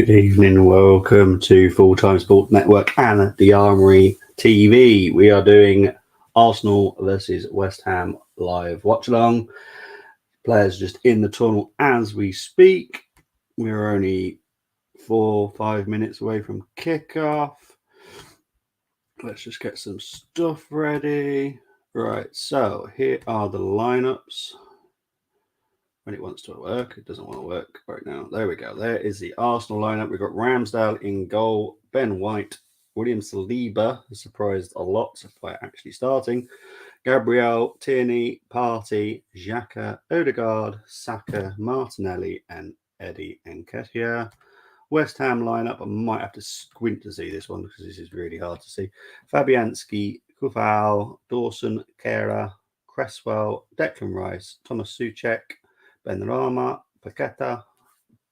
Good evening, welcome to Full Time Sport Network and the Armory TV. We are doing Arsenal versus West Ham live watch-along. Players just in the tunnel as we speak. We're only 4 or 5 minutes away from kickoff. Let's just get some stuff ready. Right, so here are the lineups. When it wants to work, it doesn't want to work right now. There we go. There is the Arsenal lineup. We've got Ramsdale in goal, Ben White, William Saliba, surprised a lot by actually starting, Gabriel, Tierney, Partey, Xhaka, Odegaard, Saka, Martinelli, and Eddie Nketiah. West Ham lineup, I might have to squint to see this one because this is really hard to see. Fabianski, Kufal, Dawson, Kera, Cresswell, Declan Rice, Thomas Souček, Benrahma, Paqueta,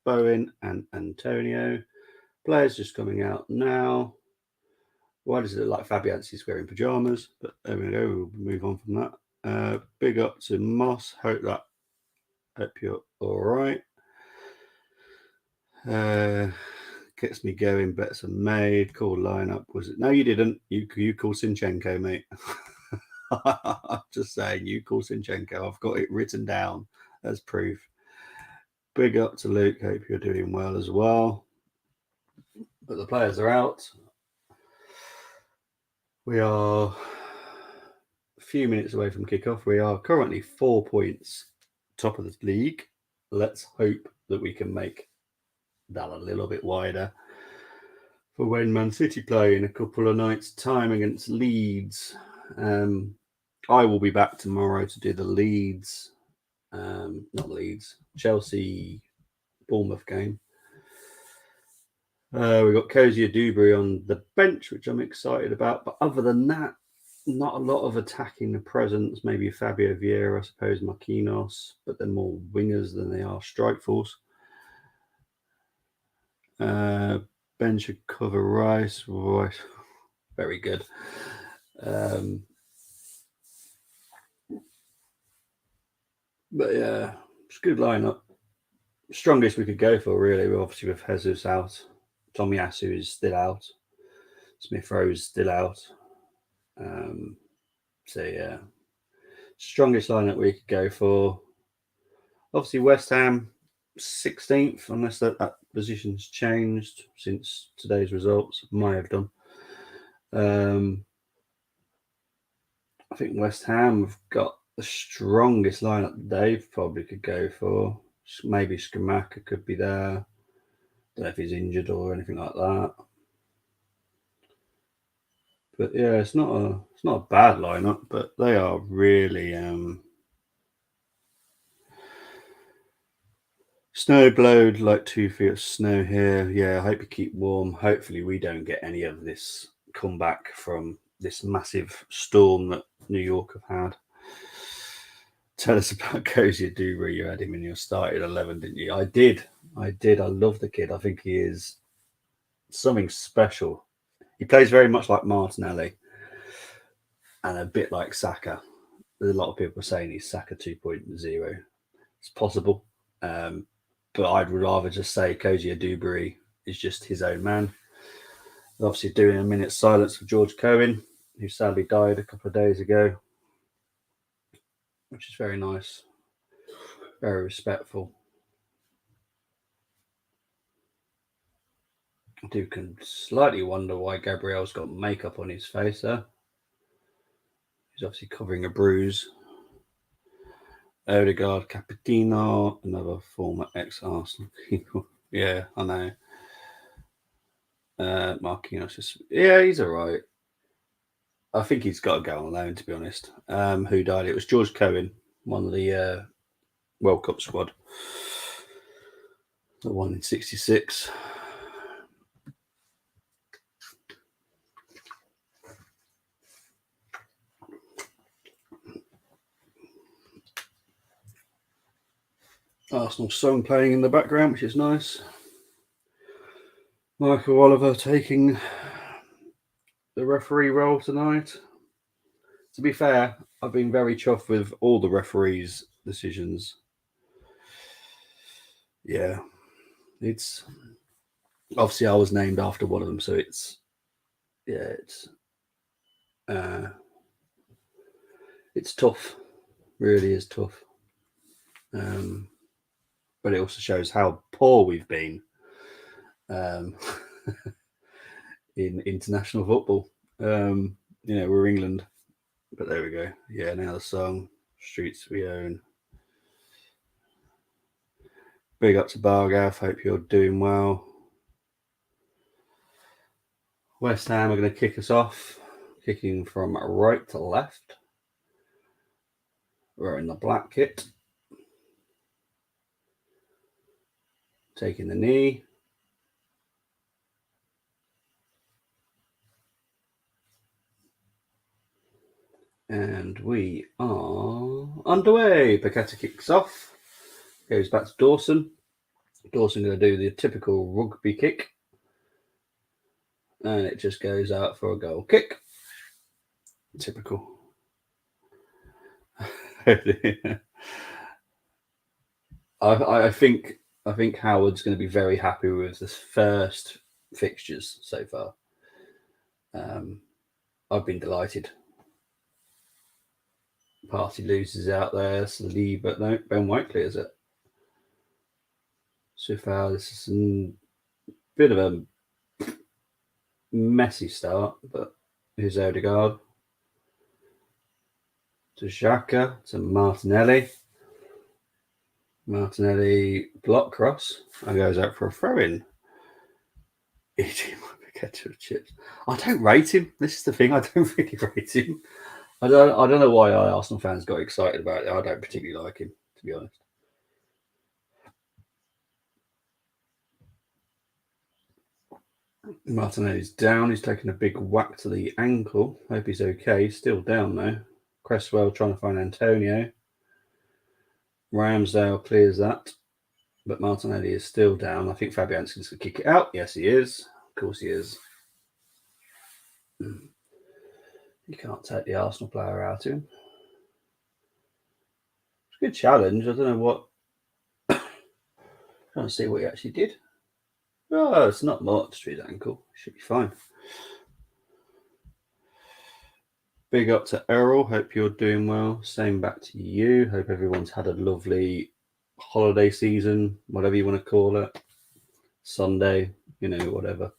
Bowen, and Antonio. Players just coming out now. Why does it look like Fabianski's wearing pajamas? But there we go. We'll move on from that. Big up to Moss. Hope you're all right. Gets me going. Bets are made. Cool lineup. Was it? No, you didn't. You call Zinchenko, mate. I'm just saying. You call Zinchenko. I've got it written down as proof. Big up to Luke. Hope you're doing well as well. But the players are out. We are a few minutes away from kickoff. We are currently 4 points top of the league. Let's hope that we can make that a little bit wider for when Man City play in a couple of nights' time against Leeds. I will be back tomorrow to do the Leeds, Chelsea Bournemouth game. We've got Kozia Dewberry on the bench, which I'm excited about. But other than that, not a lot of attacking the presence. Maybe Fabio Vieira, I suppose, Marquinhos, but they're more wingers than they are strike force. Ben should cover Rice. Right. Very good. But yeah, it's a good lineup. Strongest we could go for, really. We're obviously with Jesus out. Tomiyasu is still out. Smith Rowe is still out. So yeah, strongest lineup we could go for. Obviously, West Ham 16th, unless that position's changed since today's results. Might have done. I think West Ham have got the strongest lineup they probably could go for. Maybe Skamaka could be there. Don't know if he's injured or anything like that. But yeah, it's not a bad lineup, but they are really snow blowed like 2 feet of snow here. Yeah, I hope you keep warm. Hopefully we don't get any of this comeback from this massive storm that New York have had. Tell us about Kozia Dewberry. You had him in your starting 11, didn't you? I did. I love the kid. I think he is something special. He plays very much like Martinelli and a bit like Saka. There's a lot of people saying he's Saka 2.0. It's possible. But I'd rather just say Kozia Dewberry is just his own man. Obviously doing a minute's silence for George Cohen, who sadly died a couple of days ago, which is very nice. Very respectful. I do can slightly wonder why Gabriel's got makeup on his face there. He's obviously covering a bruise. Odegaard Capitino, another former ex-Arsenal people. Yeah, I know. Marquinhos, yeah, he's all right. I think he's got to go on loan, to be honest. Who died? It was George Cohen, one of the World Cup squad. The one in 66. Arsenal song playing in the background, which is nice. Michael Oliver taking the referee role tonight. To be fair, I've been very chuffed with all the referees' decisions. Yeah, it's Obviously, I was named after one of them, so it's tough. Really is tough. But it also shows how poor we've been in international football. We're England, but there we go. Yeah, now the song "Streets We Own." Big up to Bargav. Hope you're doing well. West Ham are going to kick us off, kicking from right to left. We're in the black kit. Taking the knee. And we are underway. Paqueta kicks off. Goes back to Dawson. Dawson going to do the typical rugby kick. And it just goes out for a goal kick. Typical. I think Howard's going to be very happy with the first fixtures so far. I've been delighted. Party loses out there, but no, Ben White clears it. So far, this is a bit of a messy start, but here's Odegaard to Xhaka to Martinelli. Martinelli block cross and goes out for a throw in. Eating my potato chips. I don't rate him. This is the thing. I don't really rate him. I don't know why Arsenal fans got excited about it. I don't particularly like him, to be honest. Martinelli's down. He's taken a big whack to the ankle. Hope he's okay. Still down though. Cresswell trying to find Antonio. Ramsdale clears that. But Martinelli is still down. I think Fabianski's going to kick it out. Yes, he is. Of course he is. You can't take the Arsenal player out of him. It's a good challenge. I don't know what... trying to see what he actually did. Oh, it's not much to his ankle. Should be fine. Big up to Errol. Hope you're doing well. Same back to you. Hope everyone's had a lovely holiday season, whatever you want to call it. Sunday, whatever.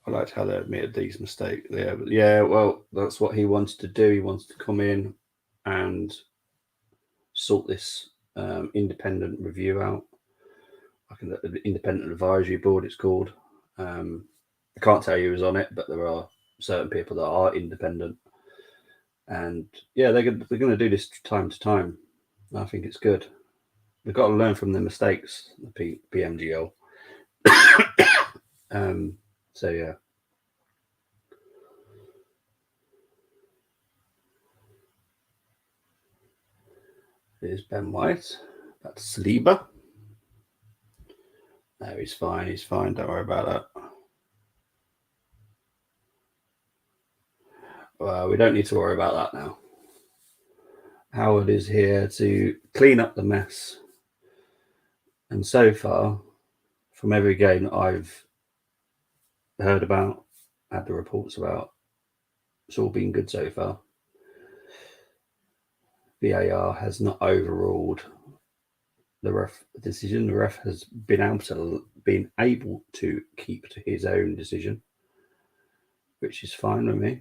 I liked how they admitted these mistakes. Yeah, well, that's what he wanted to do. He wanted to come in and sort this independent review out. The independent advisory board, it's called. I can't tell you who's on it, but there are certain people that are independent. And yeah, they're going to do this time to time. I think it's good. They've got to learn from their mistakes, the PMGL. So yeah. Here's Ben White. That's Saliba. No, he's fine. He's fine. Don't worry about that. Well, we don't need to worry about that now. Howard is here to clean up the mess. And so far, from every game that I've heard about, had the reports about, it's all been good so far. VAR has not overruled the ref decision. The ref has been able to keep to his own decision, which is fine with me.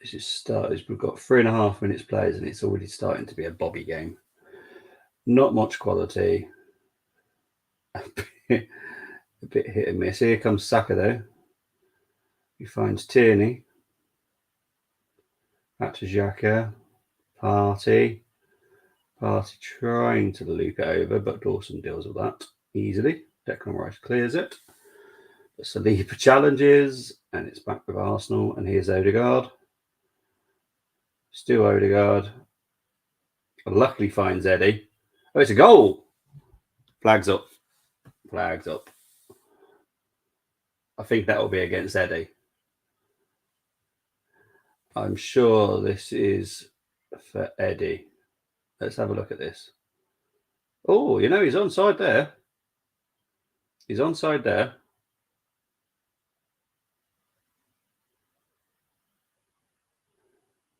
This is started. We've got 3.5 minutes played, and it's already starting to be a bobby game. Not much quality. A bit hit and miss. Here comes Saka though. He finds Tierney. Back to Xhaka. Party trying to loop it over, but Dawson deals with that easily. Declan Rice clears it. But Saliba challenges, and it's back with Arsenal. And here's Odegaard. Still Odegaard. Luckily finds Eddie. Oh, it's a goal. Flags up. Flags up. I think that will be against Eddie. I'm sure this is for Eddie. Let's have a look at this. Oh, you know, he's onside there. He's onside there.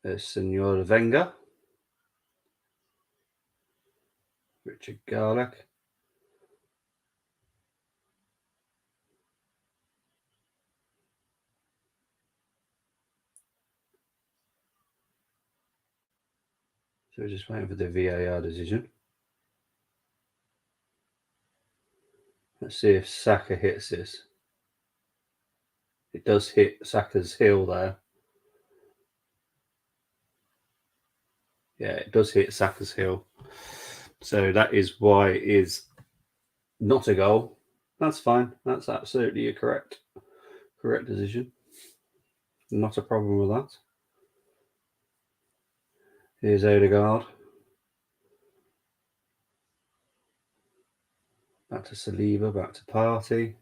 There's Senor Wenger. Richard Garlick. So we're just waiting for the VAR decision. Let's see if Saka hits this. It does hit Saka's heel there. Yeah, it does hit Saka's heel. So that is why it is not a goal. That's fine. That's absolutely a correct decision. Not a problem with that. Here's Odegaard. Back to Saliba, back to Partey.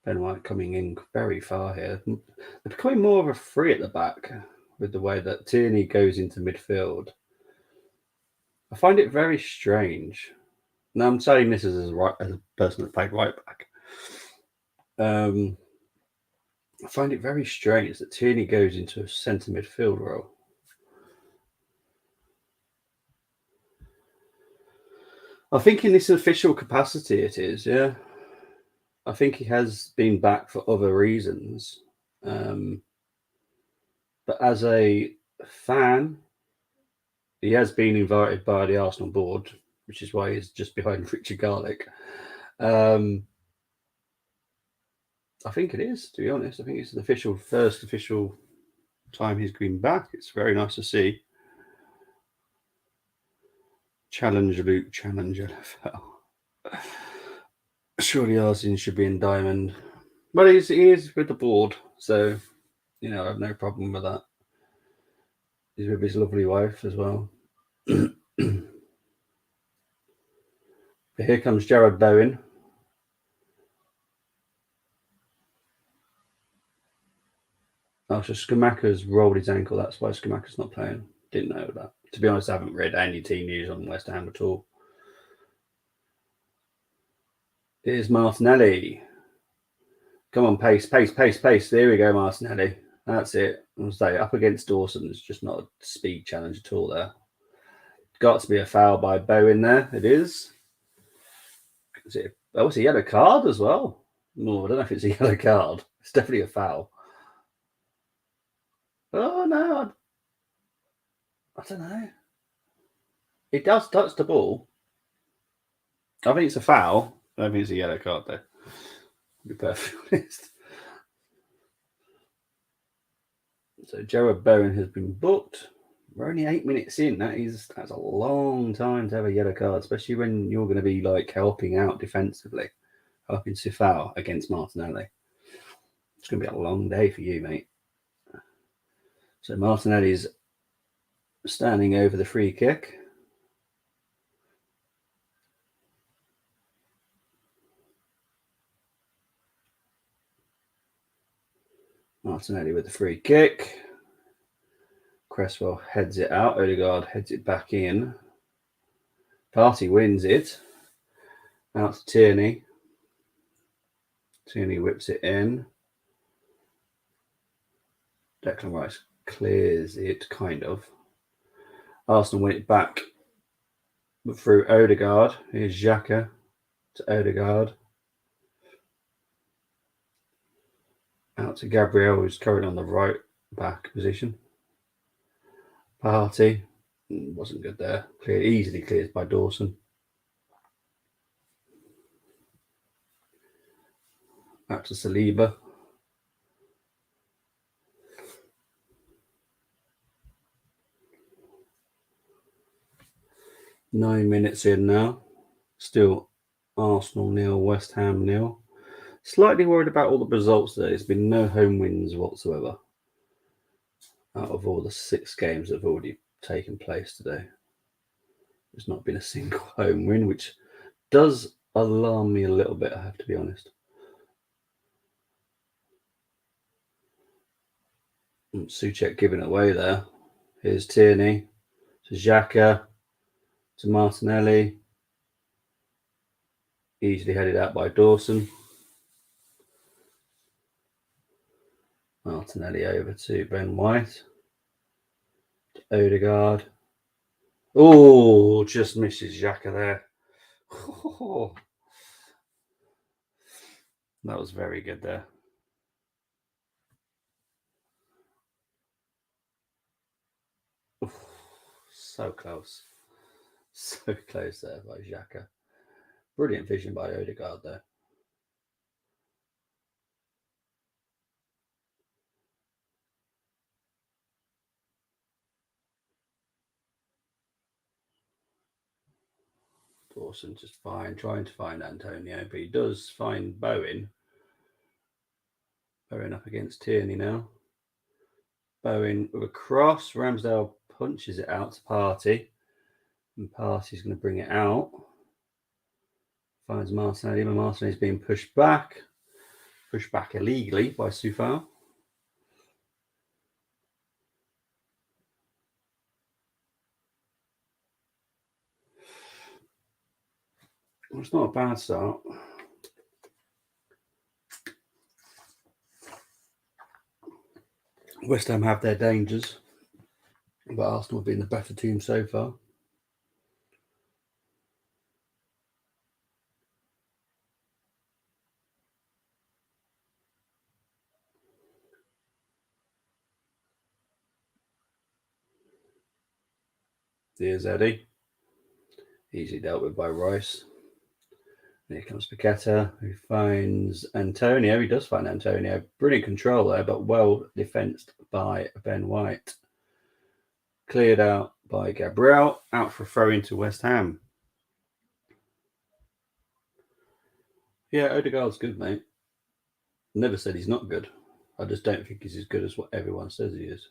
Ben White coming in very far here. They're becoming more of a three at the back with the way that Tierney goes into midfield. I find it very strange. Now I'm saying this as a person that played right back. I find it very strange that Tierney goes into a centre midfield role. I think in this official capacity it is, yeah. I think he has been back for other reasons. But as a fan, he has been invited by the Arsenal board, which is why he's just behind Richard Garlick. I think it is, to be honest. I think it's the first official time he's been back. It's very nice to see. Challenge Luke, challenge NFL. Surely Arsene should be in Diamond. But he is with the board, so, you know, I have no problem with that. He's with his lovely wife as well. But here comes Jared Bowen. Oh, so Skamaka's rolled his ankle. That's why Skamaka's not playing. Didn't know that. To be honest, I haven't read any team news on West Ham at all. Here's Martinelli. Come on, pace. There we go, Martinelli. That's it. I'll say up against Dawson. It's just not a speed challenge at all there. Got to be a foul by Bowen there. It is. It's a yellow card as well. No, I don't know if it's a yellow card. It's definitely a foul. Oh, no. I don't know. It does touch the ball. I think it's a foul. I don't think it's a yellow card, though. To be perfectly honest. So Jared Bowen has been booked. We're only 8 minutes in. That's a long time to have a yellow card, especially when you're going to be like helping out defensively, helping Sifal against Martinelli. It's going to be a long day for you, mate. So Martinelli's standing over the free kick. Martinelli with the free kick. Cresswell heads it out. Odegaard heads it back in. Partey wins it. Out to Tierney. Tierney whips it in. Declan Rice clears it, kind of. Arsenal win it back through Odegaard. Here's Xhaka to Odegaard. Out to Gabriel, who's currently on the right back position. Partey wasn't good there. Easily cleared by Dawson. Out to Saliba. Nine minutes in now. Still Arsenal 0, West Ham 0. Slightly worried about all the results there. There's been no home wins whatsoever out of all the 6 games that have already taken place today. There's not been a single home win, which does alarm me a little bit, I have to be honest. Souček giving away there. Here's Tierney to Xhaka to Martinelli. Easily headed out by Dawson. Martinelli over to Ben White. To Odegaard. Oh, just misses Xhaka there. Oh, that was very good there. Oh, so close. So close there by Xhaka. Brilliant vision by Odegaard there. Dawson just fine, trying to find Antonio, but he does find Bowen. Bowen up against Tierney now. Bowen with a cross. Ramsdale punches it out to Partey. And Partey's going to bring it out. Finds Martinelli, but Martinelli's being pushed back. Pushed back illegally by Soufal. Well, it's not a bad start. West Ham have their dangers, but Arsenal have been the better team so far. Here's Eddie. Easily dealt with by Rice. Here comes Paqueta, who finds Antonio. He does find Antonio. Brilliant control there, but well defensed by Ben White. Cleared out by Gabriel. Out for a throw into West Ham. Yeah, Odegaard's good, mate. Never said he's not good. I just don't think he's as good as what everyone says he is.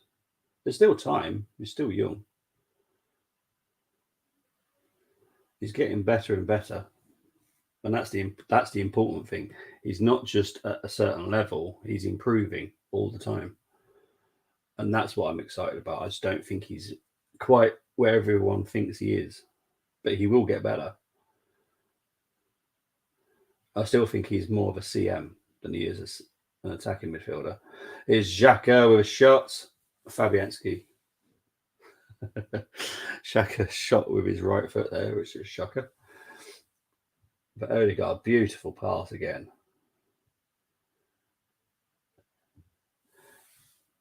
There's still time. He's still young. He's getting better and better. And that's the important thing. He's not just at a certain level, he's improving all the time. And that's what I'm excited about. I just don't think he's quite where everyone thinks he is. But he will get better. I still think he's more of a CM than he is an attacking midfielder. Here's Xhaka with a shot. Fabianski. Xhaka shot with his right foot there, which is shocker. But Odegaard, beautiful pass again.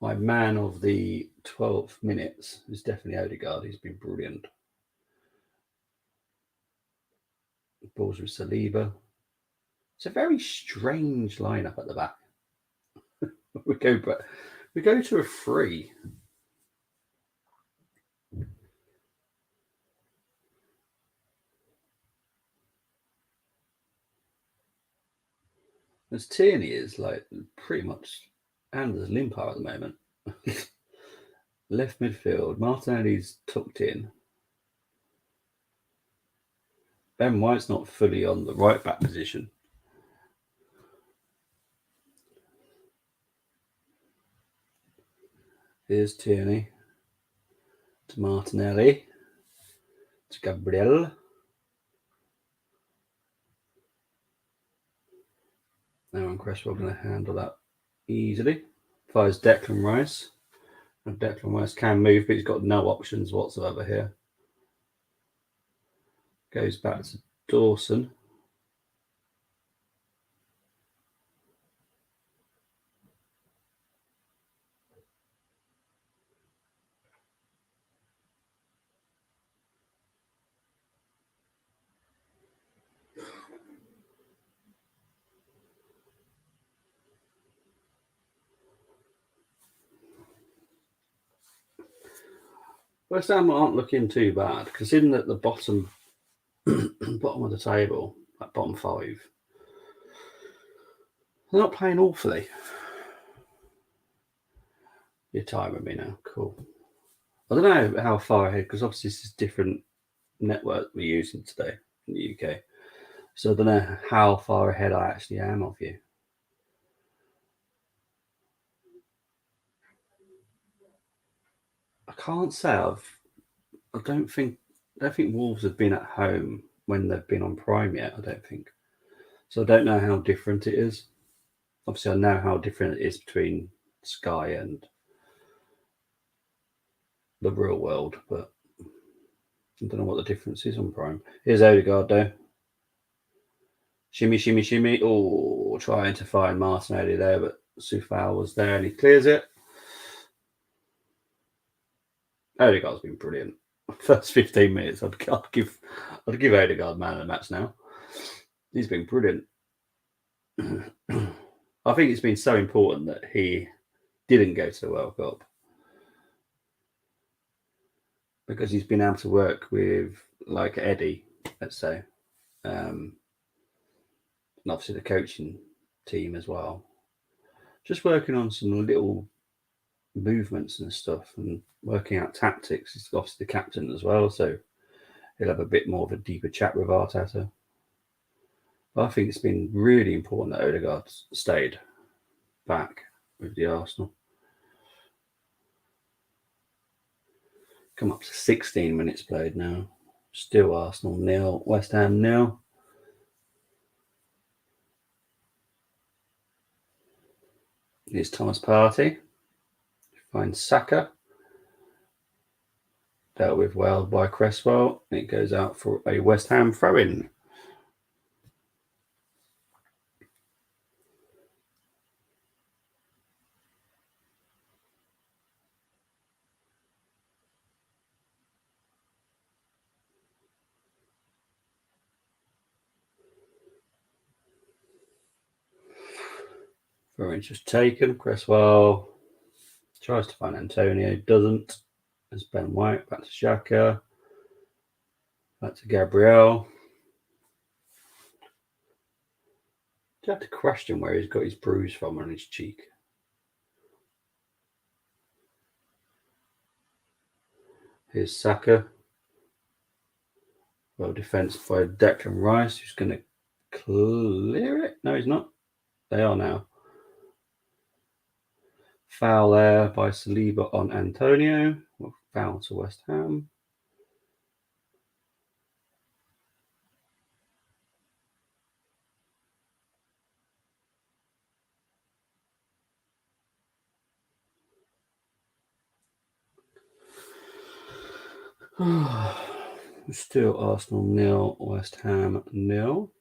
My man of the 12 minutes is definitely Odegaard. He's been brilliant. Balls with Saliba. It's a very strange lineup at the back. we go to a 3. As Tierney is like pretty much Anders Limpar at the moment. Left midfield. Martinelli's tucked in. Ben White's not fully on the right back position. Here's Tierney to Martinelli to Gabriel. Now Cresswell going to handle that easily. Fires Declan Rice. And Declan Rice can move, but he's got no options whatsoever here. Goes back to Dawson. West Ham aren't looking too bad, considering that the bottom of the table, like bottom 5. They're not playing awfully. Your time with me now. Cool. I don't know how far ahead, because obviously this is different network we're using today in the UK. So I don't know how far ahead I actually am of you. I can't say I don't think Wolves have been at home when they've been on Prime yet. I don't think. So I don't know how different it is. Obviously, I know how different it is between Sky and the real world, but I don't know what the difference is on Prime. Here's Odegaard though. Shimmy, shimmy, shimmy. Oh, trying to find Martinelli there, but Sufal was there and he clears it. Odegaard's been brilliant. First 15 minutes, I'd give Odegaard man of the match now. He's been brilliant. I think it's been so important that he didn't go to the World Cup, because he's been able to work with like Eddie, let's say, and obviously the coaching team as well. Just working on some little movements and stuff and working out tactics. He's obviously the captain as well, so he'll have a bit more of a deeper chat with Arteta. But I think it's been really important that Odegaard stayed back with the Arsenal. Come up to 16 minutes played now. Still Arsenal 0, West Ham 0. Here's Thomas Partey. Finds Saka. Dealt with well by Cresswell. And it goes out for a West Ham throw-in. Throw-in just taken. Cresswell tries to find Antonio. Doesn't. There's Ben White. Back to Xhaka. Back to Gabriel. Do you have to question where he's got his bruise from on his cheek? Here's Saka. Well defence by Declan Rice, who's going to clear it. No, he's not. They are now. Foul there by Saliba on Antonio. Foul to West Ham. Still Arsenal 0, West Ham 0.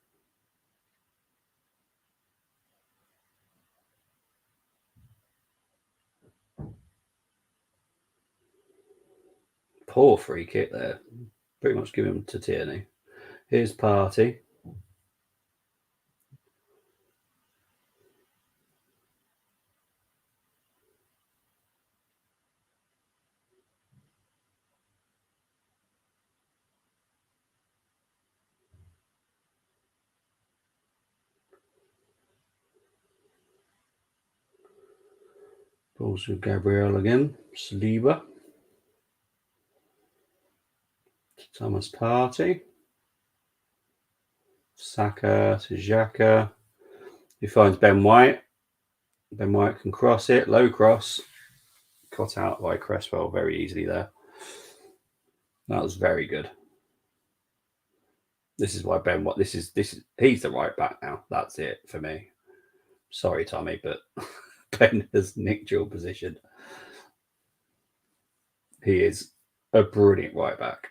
Poor free kick there. Pretty much give him to Tierney. Here's Partey. Balls with Gabriel again. Saliba. Thomas Partey. Saka to Xhaka. He finds Ben White. Ben White can cross it. Low cross. Cut out by Cresswell very easily there. That was very good. This is why Ben White. This is he's the right back now. That's it for me. Sorry, Tommy, but Ben has nicked your position. He is a brilliant right back.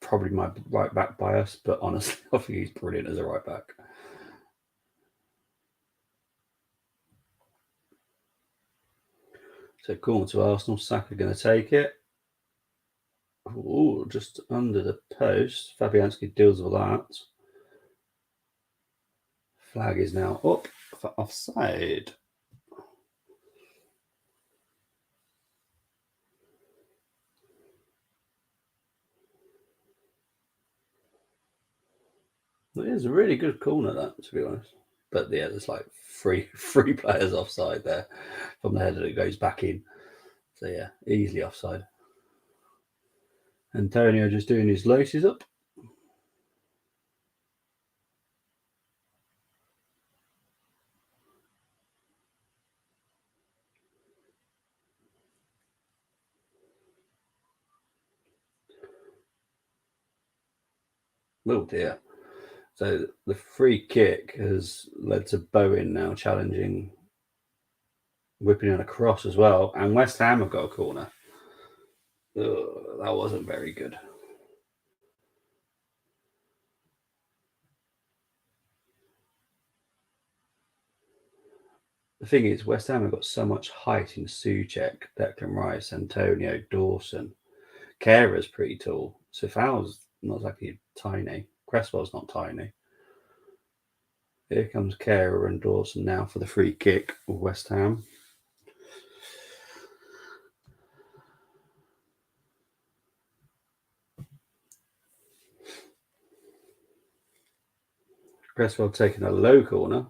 Probably my right back bias, but honestly, I think he's brilliant as a right back. So corner to Arsenal. Saka going to take it. Oh, just under the post. Fabianski deals with that. Flag is now up for offside. was a really good corner, that, to be honest. But yeah, there's like three players offside there from the header that goes back in. So yeah, easily offside. Antonio just doing his laces up. Oh dear. So the free kick has led to Bowen now challenging, whipping in a cross as well. And West Ham have got a corner. Ugh, that wasn't very good. The thing is, West Ham have got so much height in Souček, Declan Rice, Antonio, Dawson. Kera's pretty tall. Sifal's not exactly tiny. Cresswell's not tiny. Here comes Kera and Dawson now for the free kick of West Ham. Cresswell taking a low corner.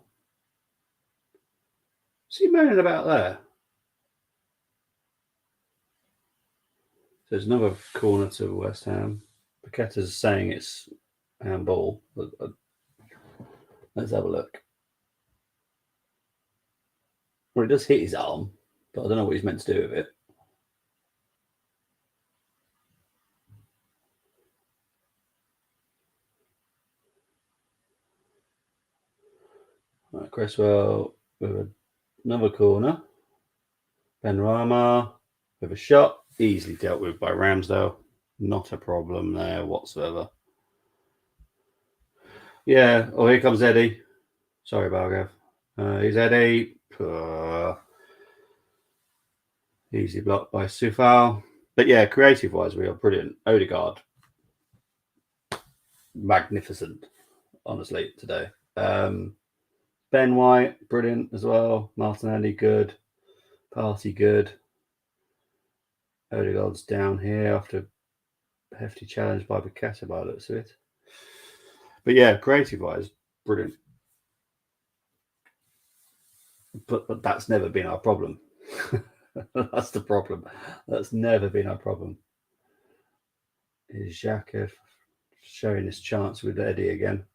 What's he moaning about there? There's another corner to West Ham. Paqueta's saying it's handball. Let's have a look. Well, it does hit his arm, but I don't know what he's meant to do with it. Right, Cresswell with another corner. Benrahma with a shot. Easily dealt with by Ramsdale. Not a problem there whatsoever. Yeah. Oh, here comes Eddie. Sorry, Balgav. Here's Eddie. Easy block by Sufal. But yeah, creative-wise, we are brilliant. Odegaard, magnificent, honestly, today. Ben White, brilliant as well. Martinelli, good. Party, good. Odegaard's down here after a hefty challenge by Paqueta by the looks of it. But yeah, creative-wise, brilliant. But that's never been our problem. That's the problem. That's never been our problem. Is Xhaka showing his chance with Eddie again?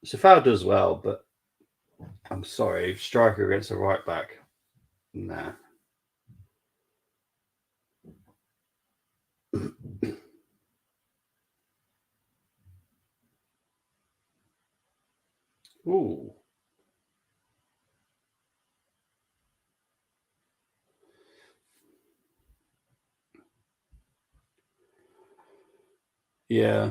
Safal does well, but I'm sorry, striker against a right back. Nah. Ooh. Yeah.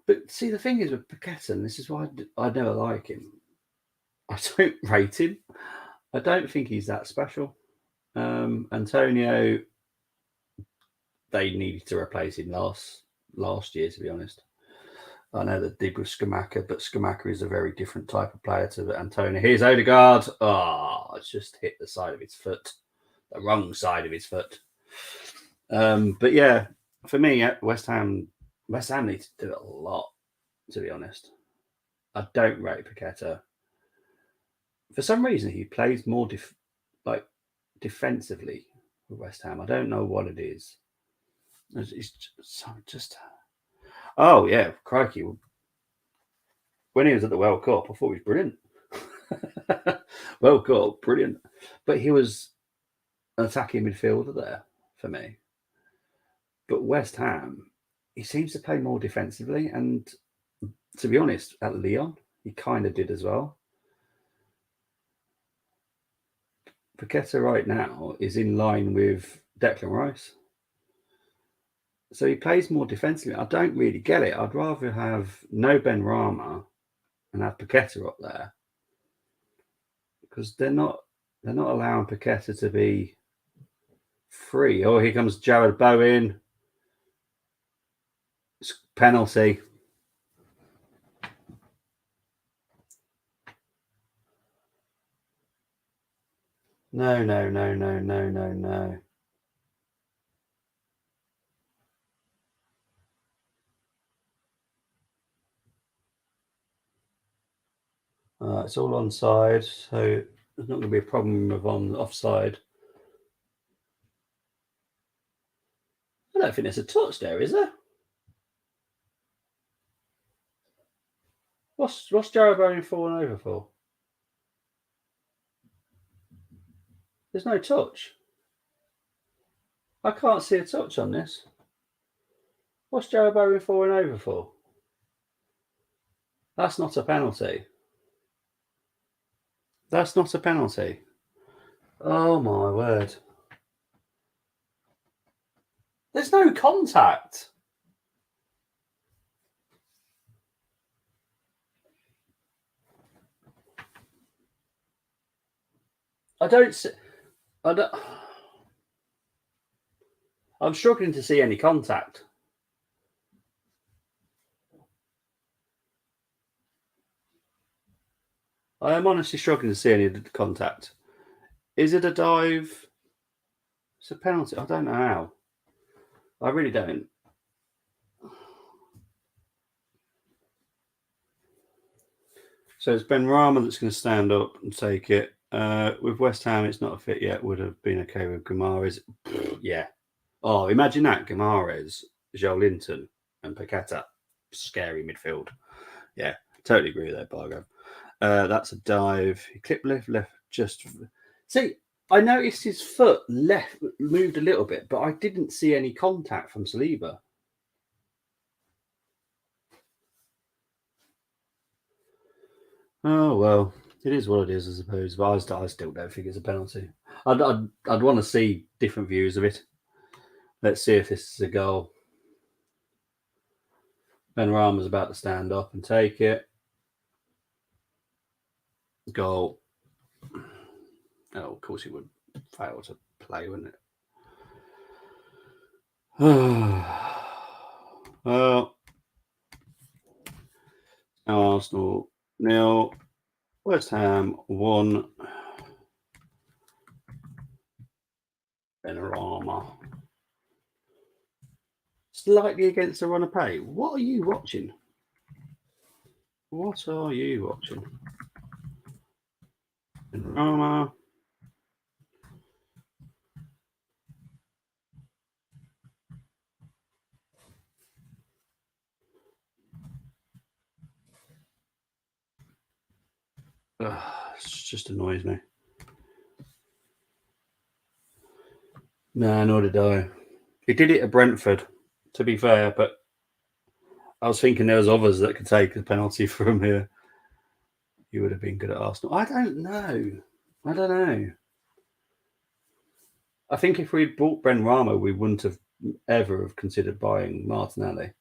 But see, the thing is with Paqueta, and this is why I never like him. I don't rate him. I don't think he's that special. Antonio, they needed to replace him last year, to be honest. I know that did with Skamaka, but Skamaka is a very different type of player to Antonio. Here's Odegaard. Oh, it's just hit the side of his foot, the wrong side of his foot. But yeah, for me, West Ham need to do it a lot, to be honest. I don't rate Paqueta. For some reason, he plays more defensively with West Ham. I don't know what it is. It's just oh yeah, crikey! When he was at the World Cup, I thought he was brilliant. World Cup, brilliant. But he was an attacking midfielder there for me. But West Ham, he seems to play more defensively, and to be honest, at Lyon, he kind of did as well. Paqueta right now is in line with Declan Rice. So he plays more defensively. I don't really get it. I'd rather have no Benrahma and have Paqueta up there because they're not allowing Paqueta to be free. Oh, here comes Jared Bowen. Penalty. No. It's all onside, so there's not going to be a problem with on offside. I don't think there's a touch there, is there? What's Jarrod Bowen falling over for? There's no touch. I can't see a touch on this. What's Jarrod Bowen falling over for? That's not a penalty. That's not a penalty. Oh my word. There's no contact. I don't see. I don't. I'm struggling to see any contact. I am honestly struggling to see any contact. Is it a dive? It's a penalty. I don't know how. I really don't. So it's Benrahma that's going to stand up and take it. With West Ham, it's not a fit yet. Would have been okay with Guimaraes. Yeah. Oh, imagine that. Guimaraes, Joe Linton, and Paqueta. Scary midfield. Yeah, totally agree with that, Bargo. That's a dive. He clipped left. Just see. I noticed his foot left moved a little bit, but I didn't see any contact from Saliba. Oh well, it is what it is, I suppose. But I still don't think it's a penalty. I'd want to see different views of it. Let's see if this is a goal. Benrahma's about to stand up and take it. Goal. Oh, of course he would fail to play, wouldn't it? Well, Arsenal 0, West Ham 1. Benrahma. Slightly against the run of pay. What are you watching? What are you watching? Benrahma. It just annoys me. No, nor did I. He did it at Brentford, to be fair, but I was thinking there was others that could take the penalty from here. He would have been good at Arsenal. I don't know. I think if we'd bought Benrahma, we wouldn't have ever have considered buying Martinelli.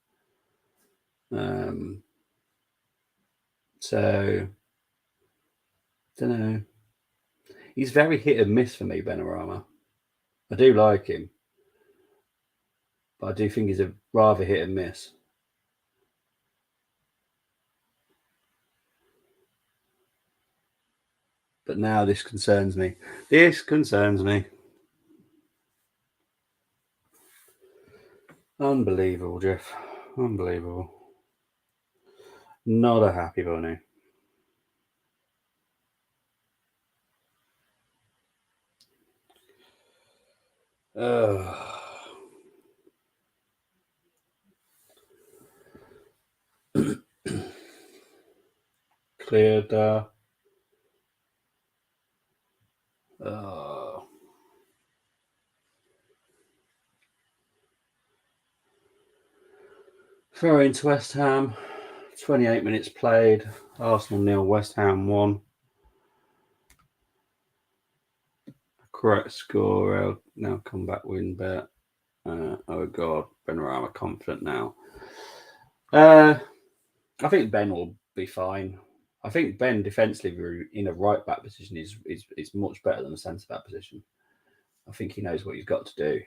So, don't know. He's very hit and miss for me, Benrahma. I do like him, but I do think he's a rather hit and miss. But now this concerns me. This concerns me. Unbelievable, Jeff. Unbelievable. Not a happy bunny. Cleared. Throw into West Ham. 28 minutes played. Arsenal 0, West Ham 1. Correct score. Now comeback win bet. Oh god, Benrahma confident now. I think Ben will be fine. I think Ben defensively in a right back position is much better than a centre back position. I think he knows what he's got to do.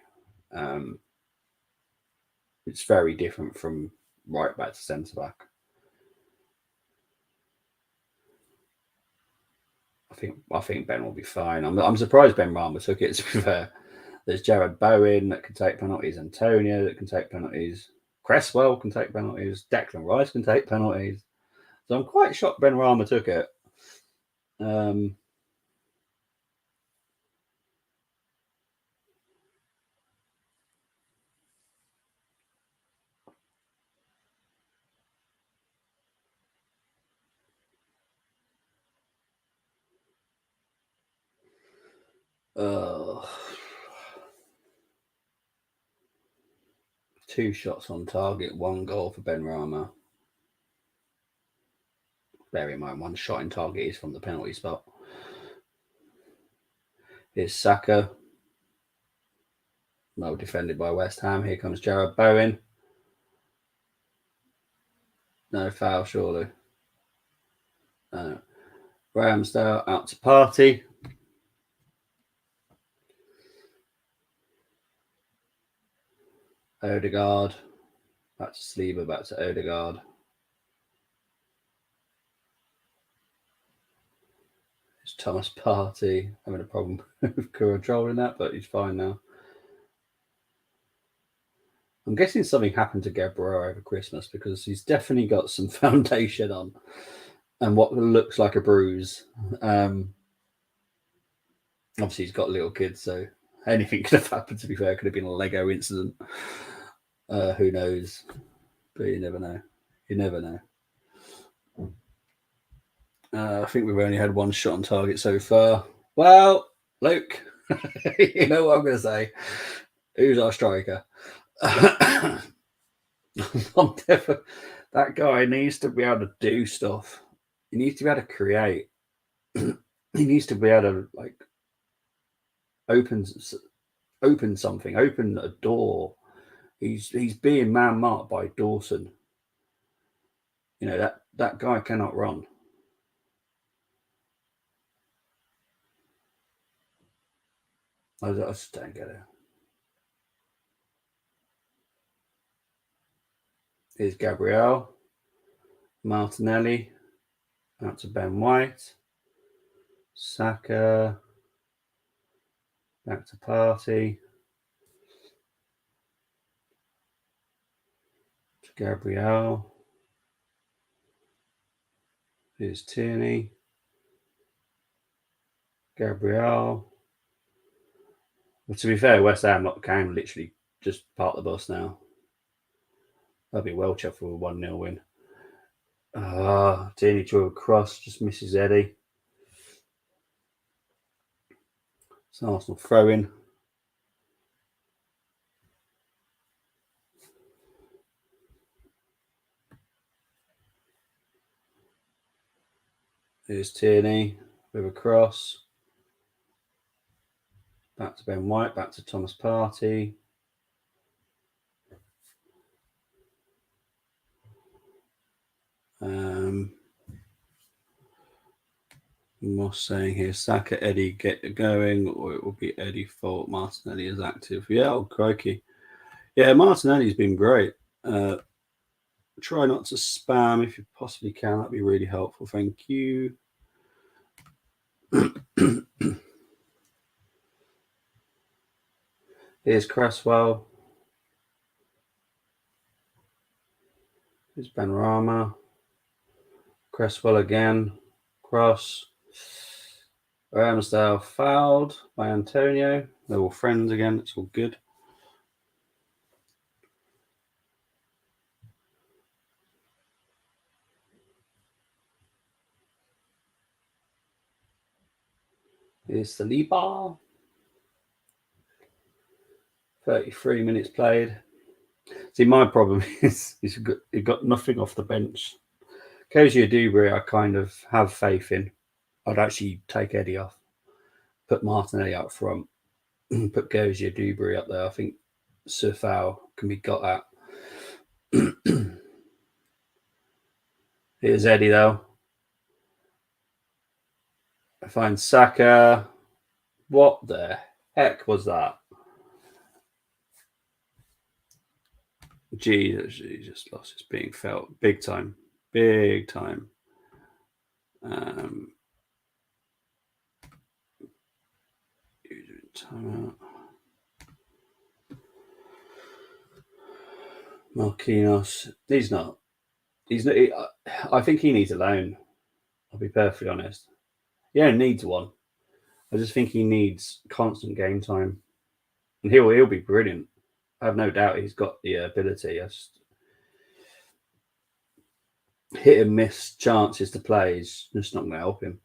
It's very different from right back to centre back. I think Ben will be fine. I'm surprised Benrahma took it. To be fair, there's Jarrod Bowen that can take penalties, Antonio that can take penalties, Cresswell can take penalties, Declan Rice can take penalties. So I'm quite shocked Benrahma took it. Um, uh, 2 shots on target, 1 goal for Ben Rama. Bear in mind, 1 shot in target is from the penalty spot. Here's Saka. Well defended by West Ham. Here comes Jared Bowen. No foul, surely. No. Ramsdale out to Party. Odegaard. Back to Sleeper, back to Odegaard. It's Thomas Partey. Having a problem with controlling that, but he's fine now. I'm guessing something happened to Gabriel over Christmas because he's definitely got some foundation on and what looks like a bruise. Obviously, he's got little kids, so anything could have happened, to be fair. It could have been a Lego incident. Who knows? But you never know. You never know. I think we've only had 1 shot on target so far. Well, Luke, you know what I'm going to say. Who's our striker? That guy needs to be able to do stuff. He needs to be able to create. He needs to be able to like open something, open a door. He's being man marked by Dawson. You know that guy cannot run. I just don't get it. Here's Gabriel, Martinelli, out to Ben White, Saka, back to Partey, to Gabriel. Here's Tierney, Gabriel. Well, to be fair, West Ham can literally just park the bus now. That'd be well chuffed for a 1-0 win. Tierney drew a cross, just misses Eddie. It's an Arsenal throw in. Here's Tierney with a cross. Back to Ben White, back to Thomas Partey. Moss saying here, Saka, Eddie, get going, or it will be Eddie fault. Martinelli is active. Yeah, oh, crikey. Yeah, Martinelli's been great. Try not to spam if you possibly can. That'd be really helpful. Thank you. Here's Cresswell. Here's Benrahma. Cresswell again. Cross. Ramsdale fouled by Antonio. They're all friends again. It's all good. Here's Saliba. 33 minutes played. See, my problem is you've got nothing off the bench. Kozia Dewberry, I kind of have faith in. I'd actually take Eddie off, put Martinelli up front, put Kozia Dewberry up there. I think Sufal can be got at. Here's Eddie, though. I find Saka. What the heck was that? Jesus, he just lost his being felt big time. Big time. Timeout. Marquinhos. He's not. I think he needs a loan. I'll be perfectly honest. Yeah, needs one. I just think he needs constant game time, and he'll be brilliant. I have no doubt he's got the ability. I just hit and miss chances to play is just not going to help him.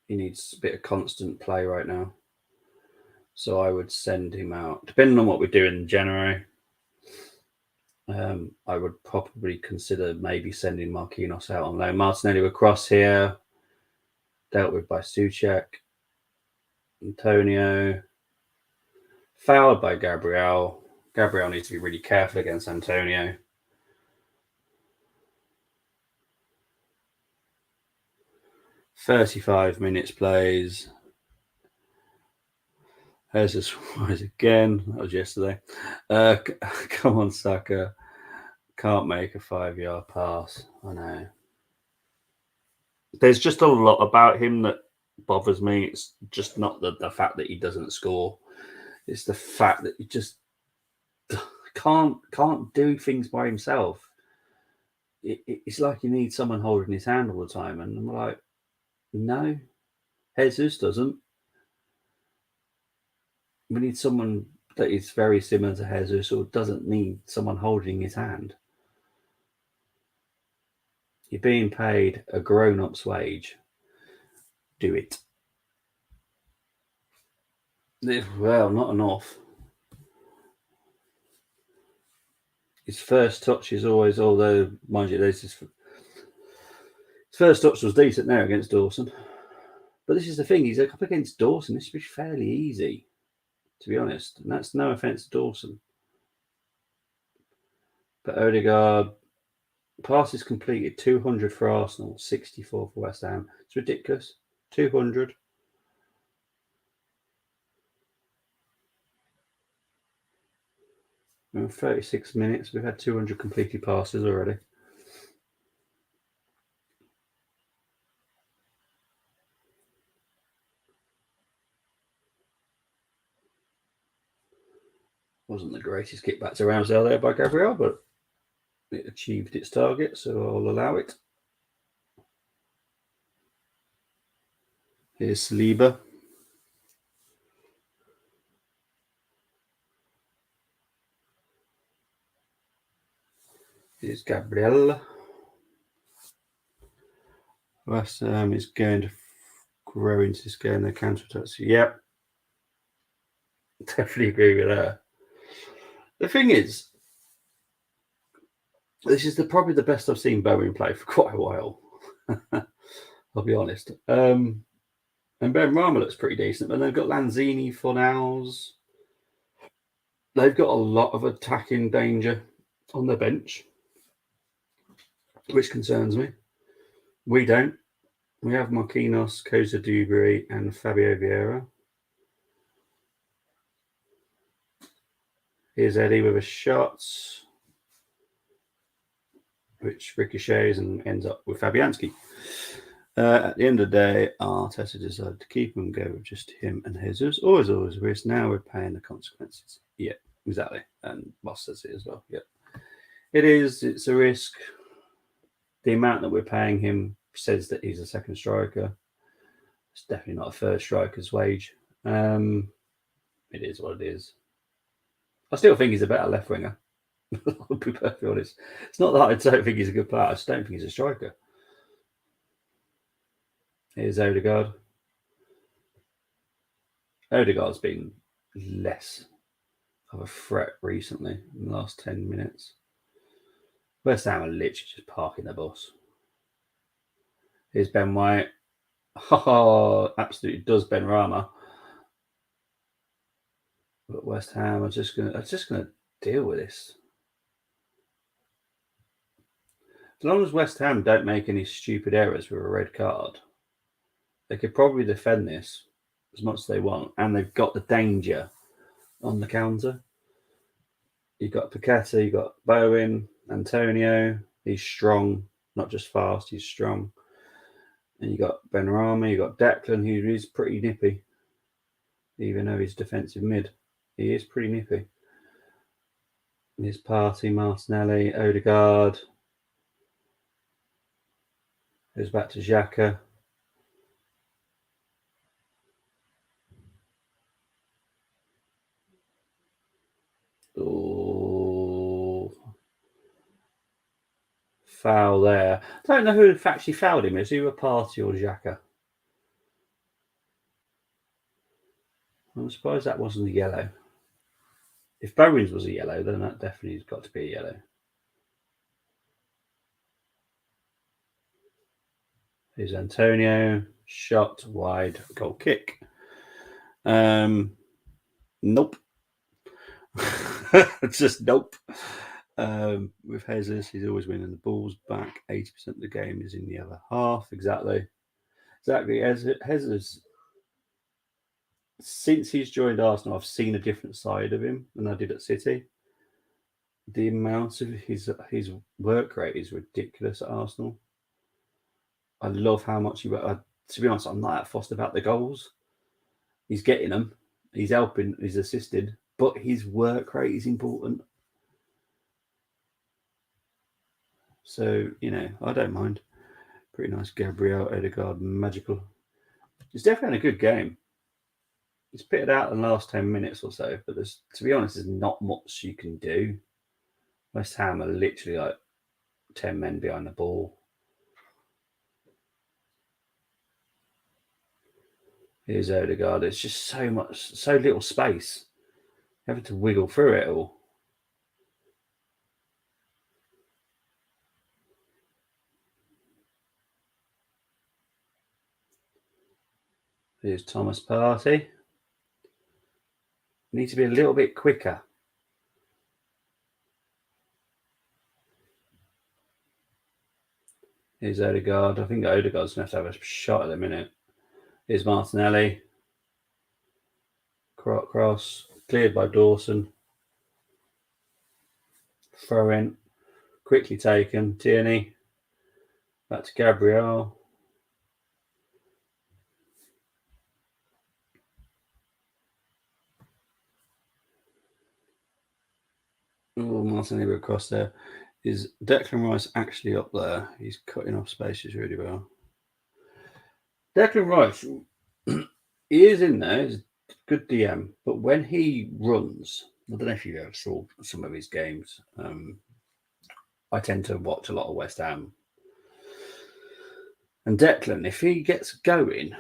He needs a bit of constant play right now. So I would send him out, depending on what we do in January. I would probably consider maybe sending Marquinhos out on loan. Martinelli would cross here, dealt with by Souček. Antonio, fouled by Gabriel. Gabriel needs to be really careful against Antonio. "35 minutes plays. There's this rise again. That was yesterday. Come on, Saka. Can't make a 5-yard pass. I know. There's just a lot about him that bothers me. It's just not the fact that he doesn't score. It's the fact that he just can't do things by himself. It's like he needs someone holding his hand all the time, and I'm like, no, Jesus doesn't. We need someone that is very similar to Jesus or doesn't need someone holding his hand. You're being paid a grown-up's wage. Do it. Well, not enough. His first touch is always, although, mind you, his first touch was decent there against Dawson. But this is the thing, he's up against Dawson. This should be fairly easy, to be honest. And that's no offence to Dawson. But Odegaard, passes completed 200 for Arsenal, 64 for West Ham. It's ridiculous. 200. In 36 minutes, we've had 200 completed passes already. Wasn't the greatest kickback to Ramsdale there by Gabriel, but it achieved its target, so I'll allow it. Here's Saliba. Here's Gabriel. West Ham is going to grow into this game. Their counter attacks. Yep. Definitely agree with that. The thing is, this is probably the best I've seen Bowen play for quite a while. I'll be honest. And Benrahma looks pretty decent, but they've got Lanzini, Fornals. They've got a lot of attacking danger on the bench, which concerns me. We don't. We have Marquinhos, Koza Dewberry, and Fabio Vieira. Here's Eddie with a shot, which ricochets and ends up with Fabianski. At the end of the day, Arteta decided to keep him and go with just him and Jesus. Always a risk. Now we're paying the consequences. Yeah, exactly. And Boss says it as well. Yeah, it is. It's a risk. The amount that we're paying him says that he's a second striker. It's definitely not a third striker's wage. It is what it is. I still think he's a better left winger. I'll be perfectly honest. It's not that I don't think he's a good player. I just don't think he's a striker. Here's Odegaard. Odegaard's been less of a threat recently in the last 10 minutes. West Ham are literally just parking the bus. Here's Ben White. Oh, absolutely does Benrahma. But West Ham are just gonna deal with this. As long as West Ham don't make any stupid errors with a red card, they could probably defend this as much as they want, and they've got the danger on the counter. You've got Paqueta, you've got Bowen, Antonio. He's strong, not just fast. He's strong. And you got Benrahma, you got Declan, who is pretty nippy, even though he's defensive mid. He is pretty nippy. His party, Martinelli, Odegaard. Goes back to Xhaka. foul there. I don't know who actually fouled him. Is he a Party or Xhaka? I'm surprised that wasn't a yellow. If Bowen's was a yellow, then that definitely has got to be a yellow. Here's Antonio. Shot wide, goal kick. Nope. Just nope. With Jesus, he's always winning the balls back. 80% of the game is in the other half. Exactly. Jesus, since he's joined Arsenal, I've seen a different side of him than I did at City. The amount of his work rate is ridiculous at Arsenal. I love how much he works. To be honest, I'm not that fussed about the goals. He's getting them. He's helping. He's assisted. But his work rate is important. So, I don't mind. Pretty nice. Gabriel, Odegaard, magical. It's definitely a good game. It's pitted out in the last 10 minutes or so, but to be honest, there's not much you can do. West Ham are literally like 10 men behind the ball. Here's Odegaard. It's just so little space. You have to wiggle through it all. Here's Thomas Partey. Need to be a little bit quicker. Here's Odegaard. I think Odegaard's going to have a shot at the minute. Here's Martinelli. Cross. Cleared by Dawson. Throw in. Quickly taken. Tierney. Back to Gabriel. Oh, Martinelli across there. Is Declan Rice actually up there? He's cutting off spaces really well. Declan Rice, he is in there. He's a good DM. But when he runs, I don't know if you ever saw some of his games. I tend to watch a lot of West Ham. And Declan, if he gets going,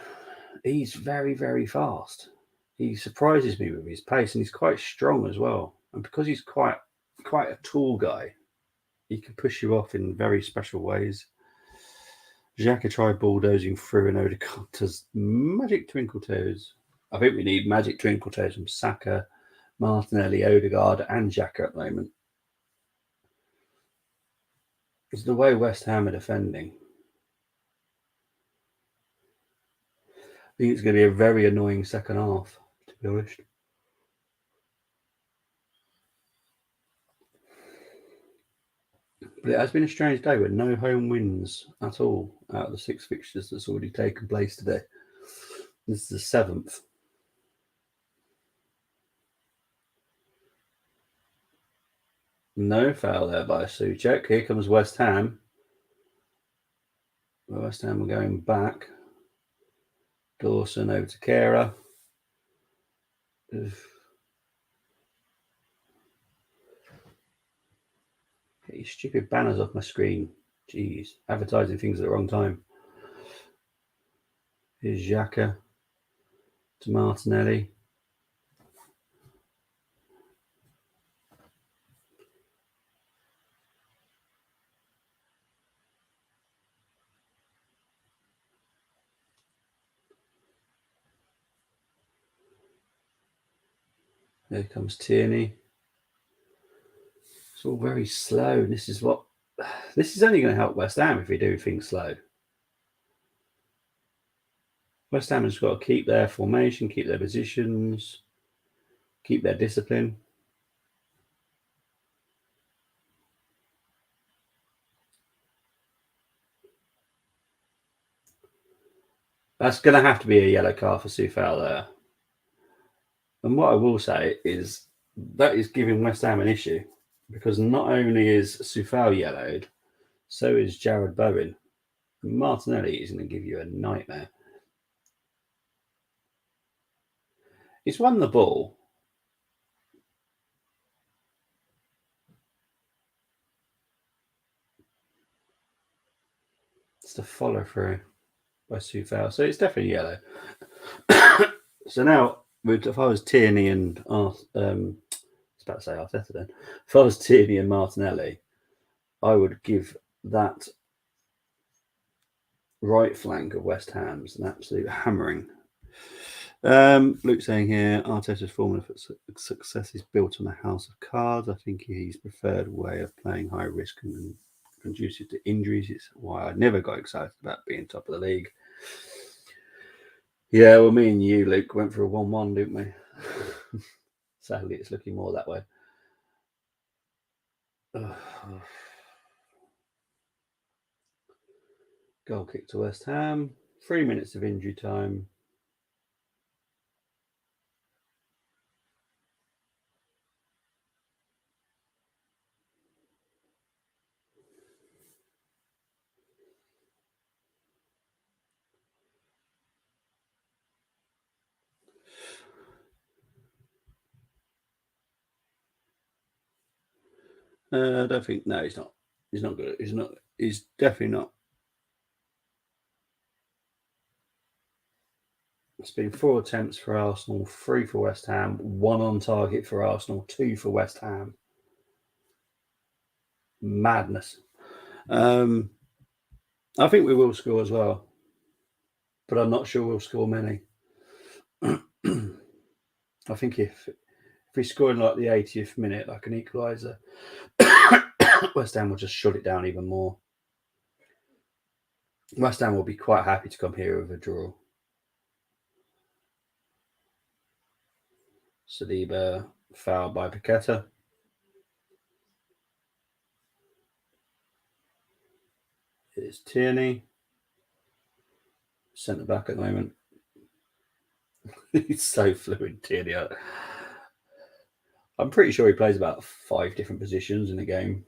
he's very, very fast. He surprises me with his pace, and he's quite strong as well. And because he's quite a tall guy, he can push you off in very special ways. Xhaka tried bulldozing through, and Odegaard does magic twinkle toes. I think we need magic twinkle toes from Saka, Martinelli, Odegaard, and Xhaka at the moment. It's the way West Ham are defending. I think it's going to be a very annoying second half, to be honest. But it has been a strange day with no home wins at all out of the 6 fixtures that's already taken place today. This is the 7th. No foul there by Souček. Here comes West Ham. West Ham are going back. Dawson over to Kehrer. Get your stupid banners off my screen. Jeez, advertising things at the wrong time. Here's Xhaka to Martinelli. There comes Tierney. It's all very slow. This is only going to help West Ham if we do things slow. West Ham has got to keep their formation, keep their positions, keep their discipline. That's going to have to be a yellow card for Soufal there. And what I will say is that is giving West Ham an issue, because not only is Soufal yellowed, so is Jared Bowen. Martinelli is going to give you a nightmare. He's won the ball. It's a follow through by Sufal. So it's definitely yellow. So now, if I was Tierney and I was about to say Arteta then. If I was Tierney and Martinelli, I would give that right flank of West Ham's an absolute hammering. Luke saying here, Arteta's formula for success is built on a house of cards. I think his preferred way of playing high risk and conducive to injuries. It's why I never got excited about being top of the league. Yeah, well, me and you, Luke, went for a 1-1, didn't we? Sadly, it's looking more that way. Goal kick to West Ham. 3 minutes of injury time. I don't think. No, he's not. He's not good. He's not. He's definitely not. It's been 4 attempts for Arsenal, 3 for West Ham, 1 on target for Arsenal, 2 for West Ham. Madness. I think we will score as well, but I'm not sure we'll score many. I think if we score in like the 80th minute, like an equaliser, West Ham will just shut it down even more. West Ham will be quite happy to come here with a draw. Saliba fouled by Paqueta. It's Tierney, centre back at the moment. He's so fluid, Tierney. I'm pretty sure he plays about 5 different positions in a game.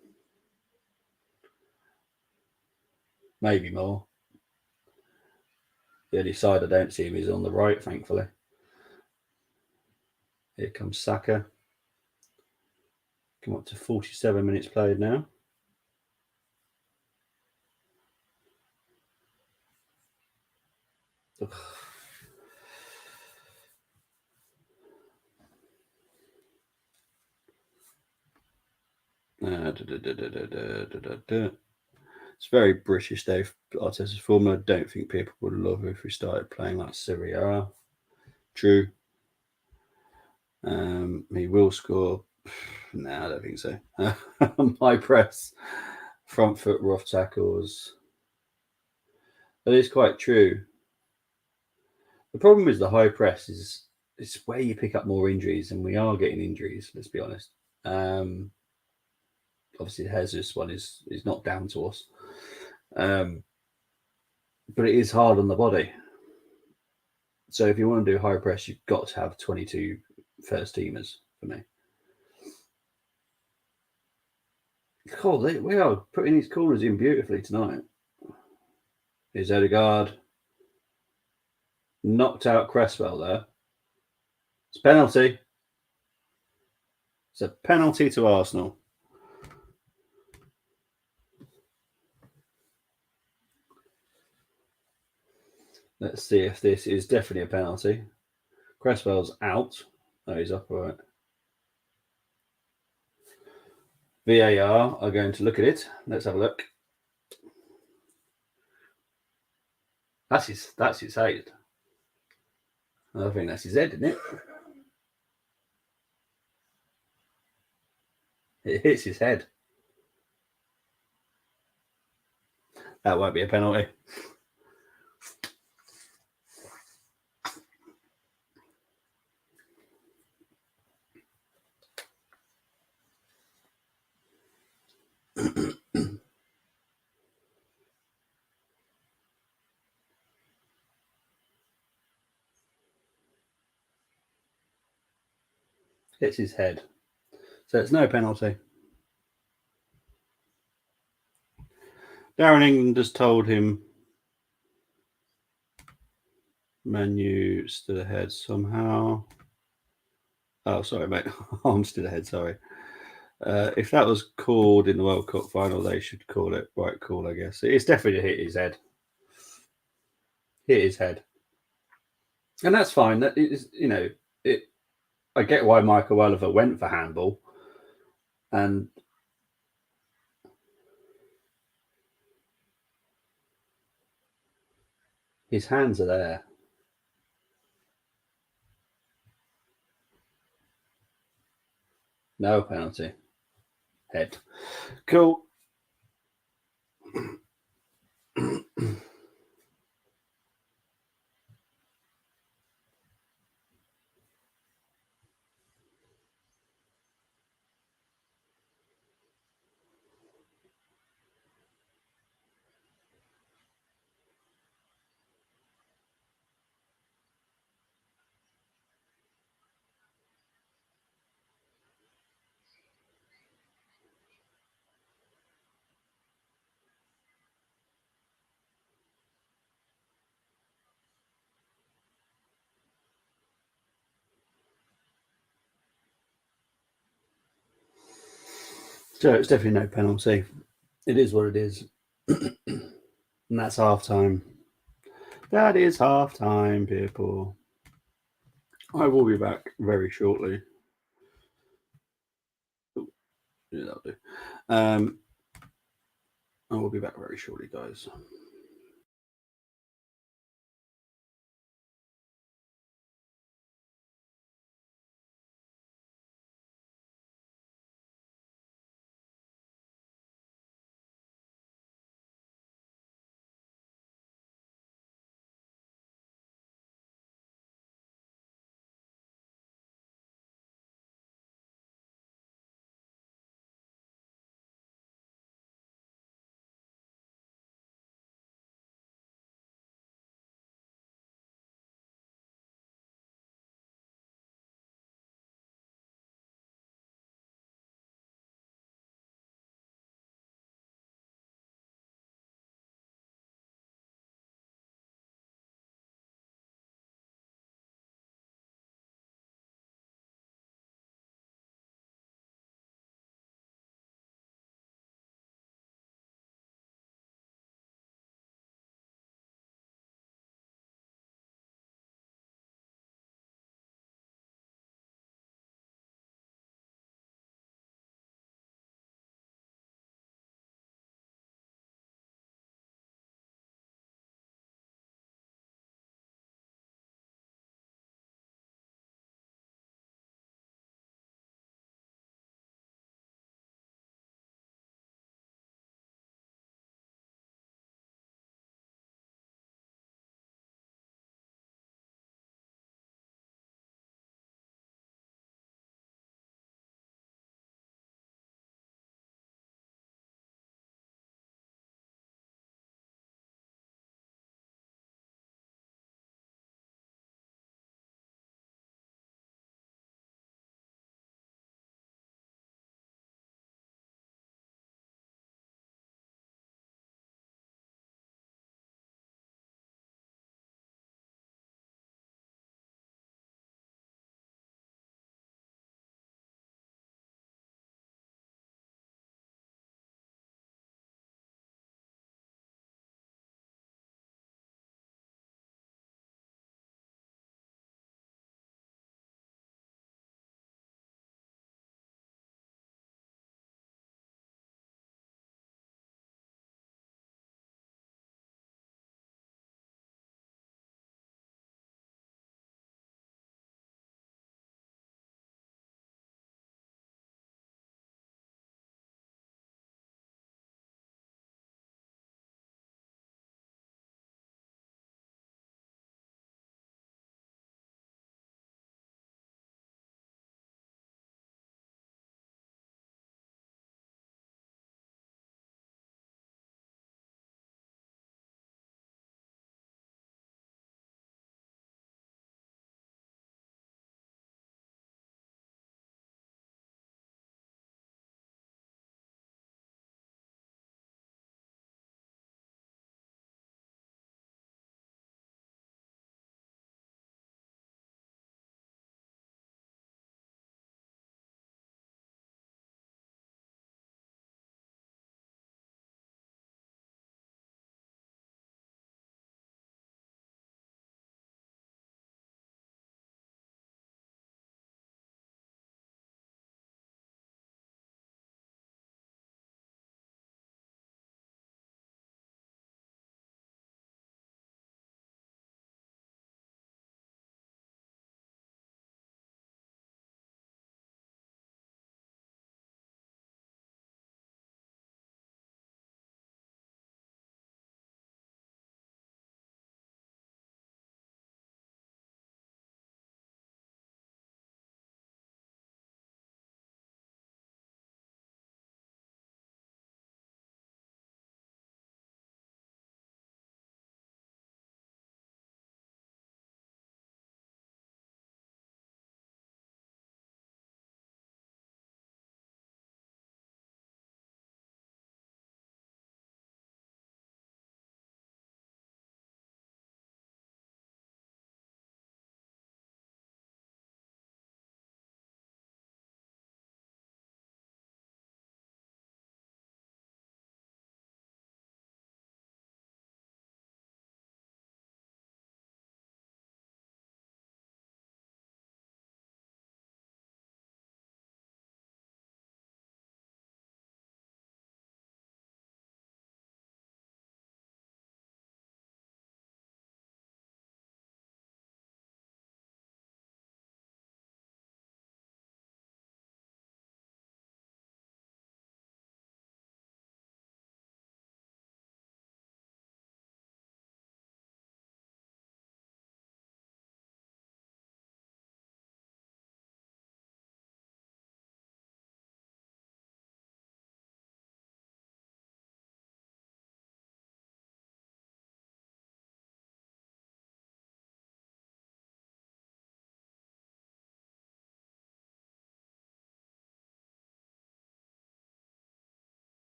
Maybe more. The only side I don't see him is on the right, thankfully. Here comes Saka. Come up to 47 minutes played now. Ugh. It's very British, Dave. Arteta's formula. I don't think people would love it if we started playing like Serie A. True. He will score. No, I don't think so. High press, front foot, rough tackles. That is quite true. The problem is the high press is it's where you pick up more injuries, and we are getting injuries. Let's be honest. Obviously, the Jesus one is not down to us, but it is hard on the body. So if you want to do high press, you've got to have 22 first teamers for me. Cool, we are putting these corners in beautifully tonight. Here's Odegaard. Knocked out Cresswell there. It's a penalty. It's a penalty to Arsenal. Let's see if this is definitely a penalty. Cresswell's out. Oh, he's up, all right. VAR are going to look at it. Let's have a look. That's his head. I think that's his head, isn't it? It hits his head. That won't be a penalty. Hits his head. So it's no penalty. Darren England just told him Man U stood ahead somehow. Oh, sorry, mate. I'm stood ahead, sorry. If that was called in the World Cup final, they should call it right call, I guess. It's definitely hit his head. hit his head, and that's fine. That is, you know, it. I get why Michael Oliver went for handball, and his hands are there. No penalty. Head. Cool. So it's definitely no penalty. It is what it is. And that's half time. That is half time, people. I will be back very shortly. Yeah, that'll do. I will be back very shortly, guys.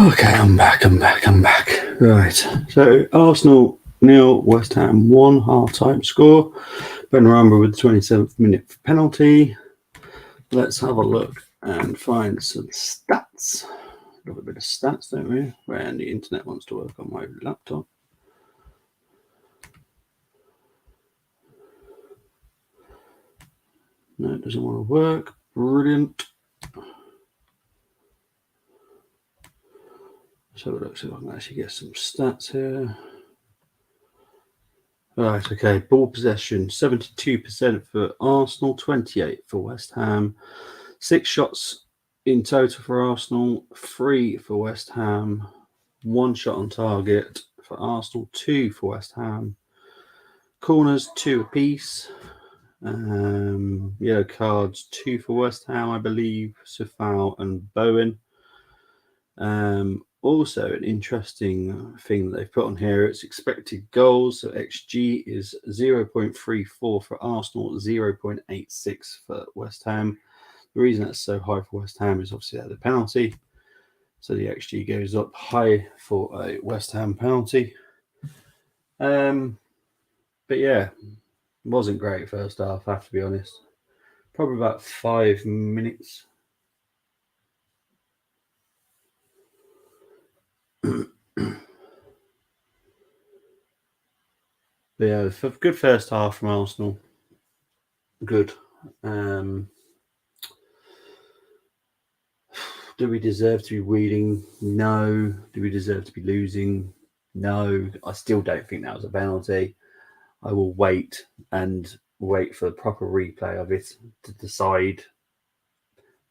Okay, I'm back. Right. So Arsenal 0, West Ham 1, half-time score. Benrahma with the 27th minute penalty. Let's have a look and find some stats. Love a bit of stats, don't we? When the internet wants to work on my laptop. No, it doesn't want to work. Brilliant. So let's see if I can actually get some stats here. Right, okay. Ball possession 72% for Arsenal, 28 for West Ham. 6 shots in total for Arsenal, 3 for West Ham. 1 shot on target for Arsenal, 2 for West Ham. Corners 2 apiece. Yellow cards 2 for West Ham, I believe. Sufal and Bowen. Also, an interesting thing that they've put on here, it's expected goals. So XG is 0.34 for Arsenal, 0.86 for West Ham. The reason that's so high for West Ham is obviously the penalty. So the XG goes up high for a West Ham penalty. But yeah, wasn't great first half, I have to be honest. Probably about 5 minutes. But yeah, good first half from Arsenal. Good. Do we deserve to be leading? No. Do we deserve to be losing? No. I still don't think that was a penalty. I will wait for the proper replay of it to decide.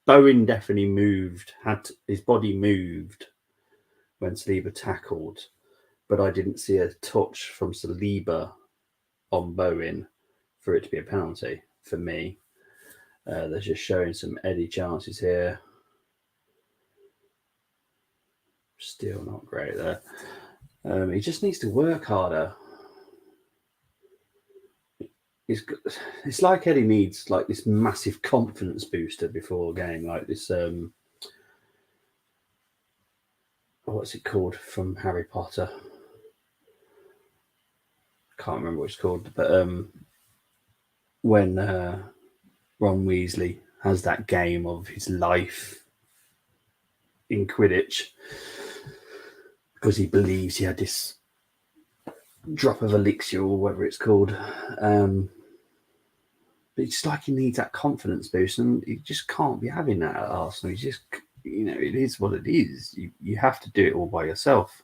Bowen definitely moved, had his body moved when Saliba tackled, but I didn't see a touch from Saliba on Bowen for it to be a penalty for me. They're just showing some Eddie chances here. Still not great there. He just needs to work harder. It's like Eddie needs like this massive confidence booster before a game, like this. What's it called from Harry Potter? Can't remember what it's called, but when Ron Weasley has that game of his life in Quidditch because he believes he had this drop of elixir or whatever it's called. But it's like he needs that confidence boost, and he just can't be having that at Arsenal. He just, it is what it is. You have to do it all by yourself,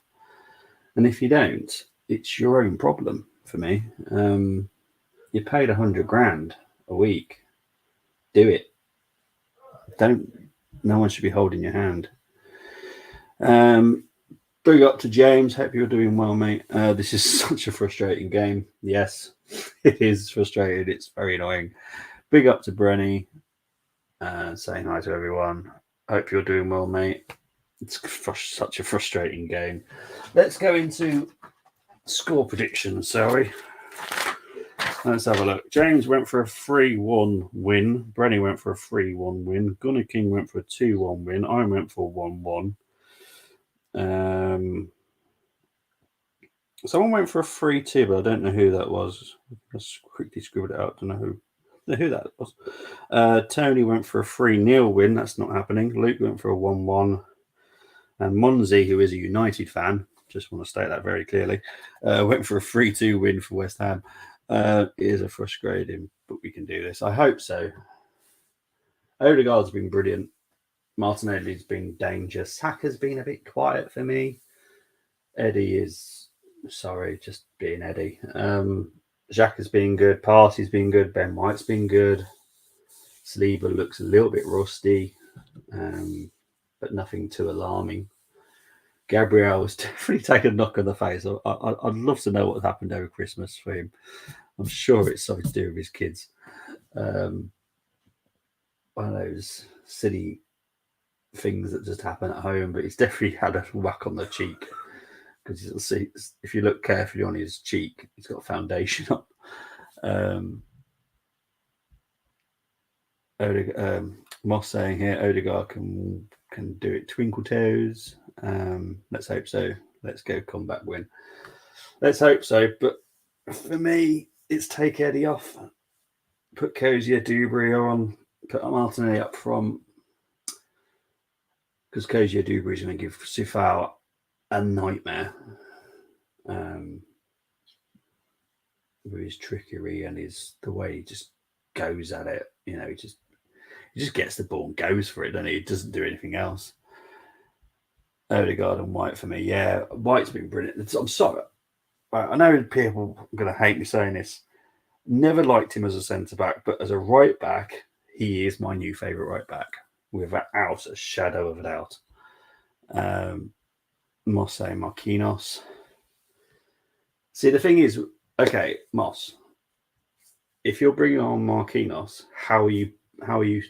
and if you don't, it's your own problem. For me, you're paid $100,000 a week. Do it. No one should be holding your hand. Big up to James. Hope you're doing well, mate. This is such a frustrating game. Yes, it is frustrating. It's very annoying. Big up to Brenny. Saying hi to everyone. Hope you're doing well, mate. It's such a frustrating game. Let's go into score predictions, shall we? Let's have a look. James went for a 3-1 win. Brenny went for a 3-1 win. Gunnar King went for a 2-1 win. I went for 1-1. Someone went for a 3-2, but I don't know who that was. Let's quickly scribble it out. Don't know who that was. Tony went for a 3-0 win. That's not happening. Luke went for a 1-1. And Monzi, who is a United fan, just want to state that very clearly, went for a 3-2 win for West Ham. It is a frustrating, but we can do this. I hope so. Odegaard's been brilliant. Martinelli's been dangerous. Saka's been a bit quiet for me. Eddie is, just being Eddie. Xhaka's been good. Partey's been good. Ben White's been good. Saliba looks a little bit rusty, but nothing too alarming. Gabriel was definitely taking a knock on the face. I'd love to know what happened over Christmas for him. I'm sure it's something to do with his kids. One of those silly things that just happen at home, but he's definitely had a whack on the cheek because you'll see if you look carefully on his cheek, he's got foundation on. Moss saying here, Odegaard can can do it twinkle toes. Let's hope so. Let's go comeback win. Let's hope so. But for me, it's take Eddie off, put Cozier, Dewberry on, put Martinelli up front, because Cozier, Dewberry is going to give Sifal a nightmare with his trickery and the way he just goes at it. You know, he just gets the ball and goes for it, doesn't he? He doesn't do anything else. Odegaard and White for me. Yeah, White's been brilliant. I'm sorry. I know people are going to hate me saying this. Never liked him as a centre-back, but as a right-back, he is my new favourite right-back, without a shadow of a doubt. Mosse, Marquinhos. See, the thing is, okay, Moss, if you're bringing on Marquinhos, how are you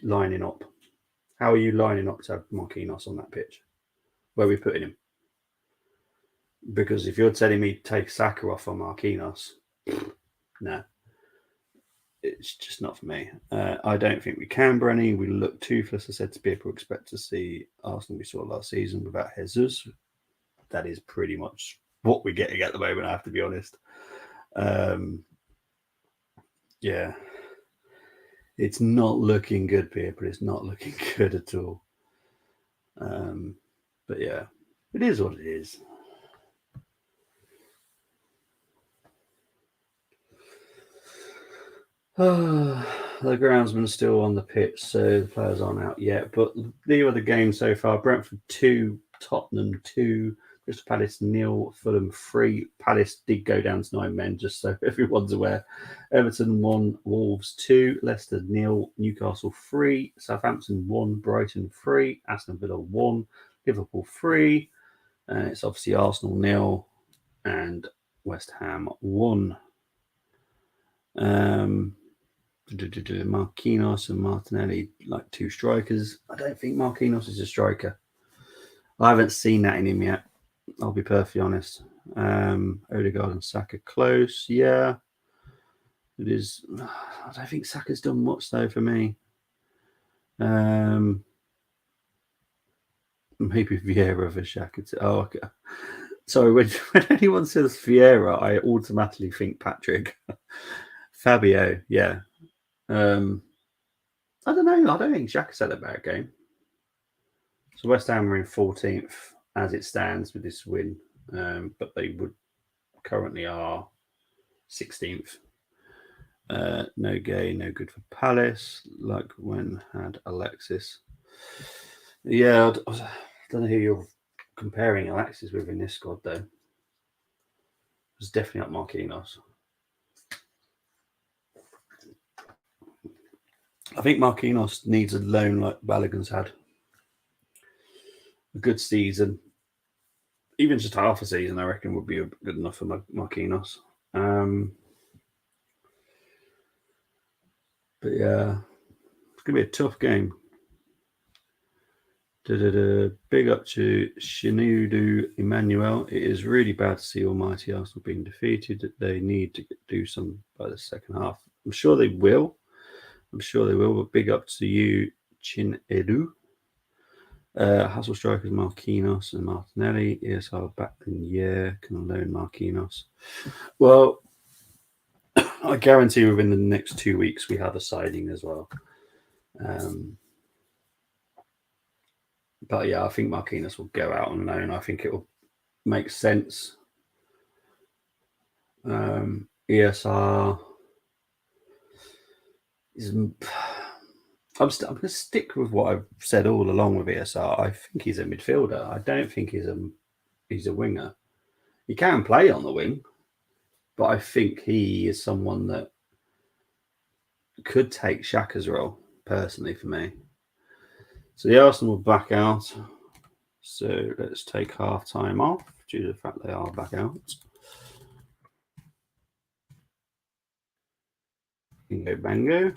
lining up? How are you lining up to have Marquinhos on that pitch? Where are we putting him? Because if you're telling me take Saka off on Marquinhos, no. It's just not for me. I don't think we can, Brenny. We look toothless. I said to people, expect to see Arsenal we saw last season without Jesus. That is pretty much what we're getting at the moment, I have to be honest. Yeah. It's not looking good, people. It's not looking good at all. But yeah, it is what it is. The groundsman's still on the pitch, so the players aren't out yet. But the other games so far: Brentford 2, Tottenham 2, Crystal Palace 0, Fulham 3. Palace did go down to 9 men, just so everyone's aware. Everton 1, Wolves 2, Leicester 0, Newcastle 3, Southampton 1, Brighton 3, Aston Villa 1, Liverpool 3, and it's obviously Arsenal 0 and West Ham 1. Marquinhos and Martinelli like two strikers. I don't think Marquinhos is a striker. I haven't seen that in him yet. I'll be perfectly honest. Odegaard and Saka close. Yeah, it is. I don't think Saka's done much though for me. Maybe Vieira for Saka. Oh, okay. Sorry, when anyone says Vieira, I automatically think Patrick. Fabio, yeah. I don't know. I don't think Xhaka's had a bad game. So West Ham are in 14th as it stands with this win, but they would currently are 16th. No gay, no good for Palace, like when had Alexis. Yeah, I don't know who you're comparing Alexis with in this squad, though. It's definitely not Marquinhos. I think Marquinhos needs a loan like Balogun's had. A good season. Even just half a season, I reckon, would be good enough for Marquinhos. But yeah, it's going to be a tough game. Big up to Shinudu Emmanuel. It is really bad to see Almighty Arsenal being defeated. They need to do some by the second half. I'm sure they will. But big up to you, Chin Edu. Hustle strikers Marquinhos and Martinelli. ESR back in year. Can loan Marquinhos. Well, I guarantee within the next 2 weeks we have a signing as well. But yeah, I think Marquinhos will go out on loan. I think it will make sense. ESR is. I'm going to stick with what I've said all along with ESR. I think he's a midfielder. I don't think he's a winger. He can play on the wing, but I think he is someone that could take Xhaka's role, personally, for me. So the Arsenal will back out. So let's take half time off due to the fact they are back out. Bingo bango.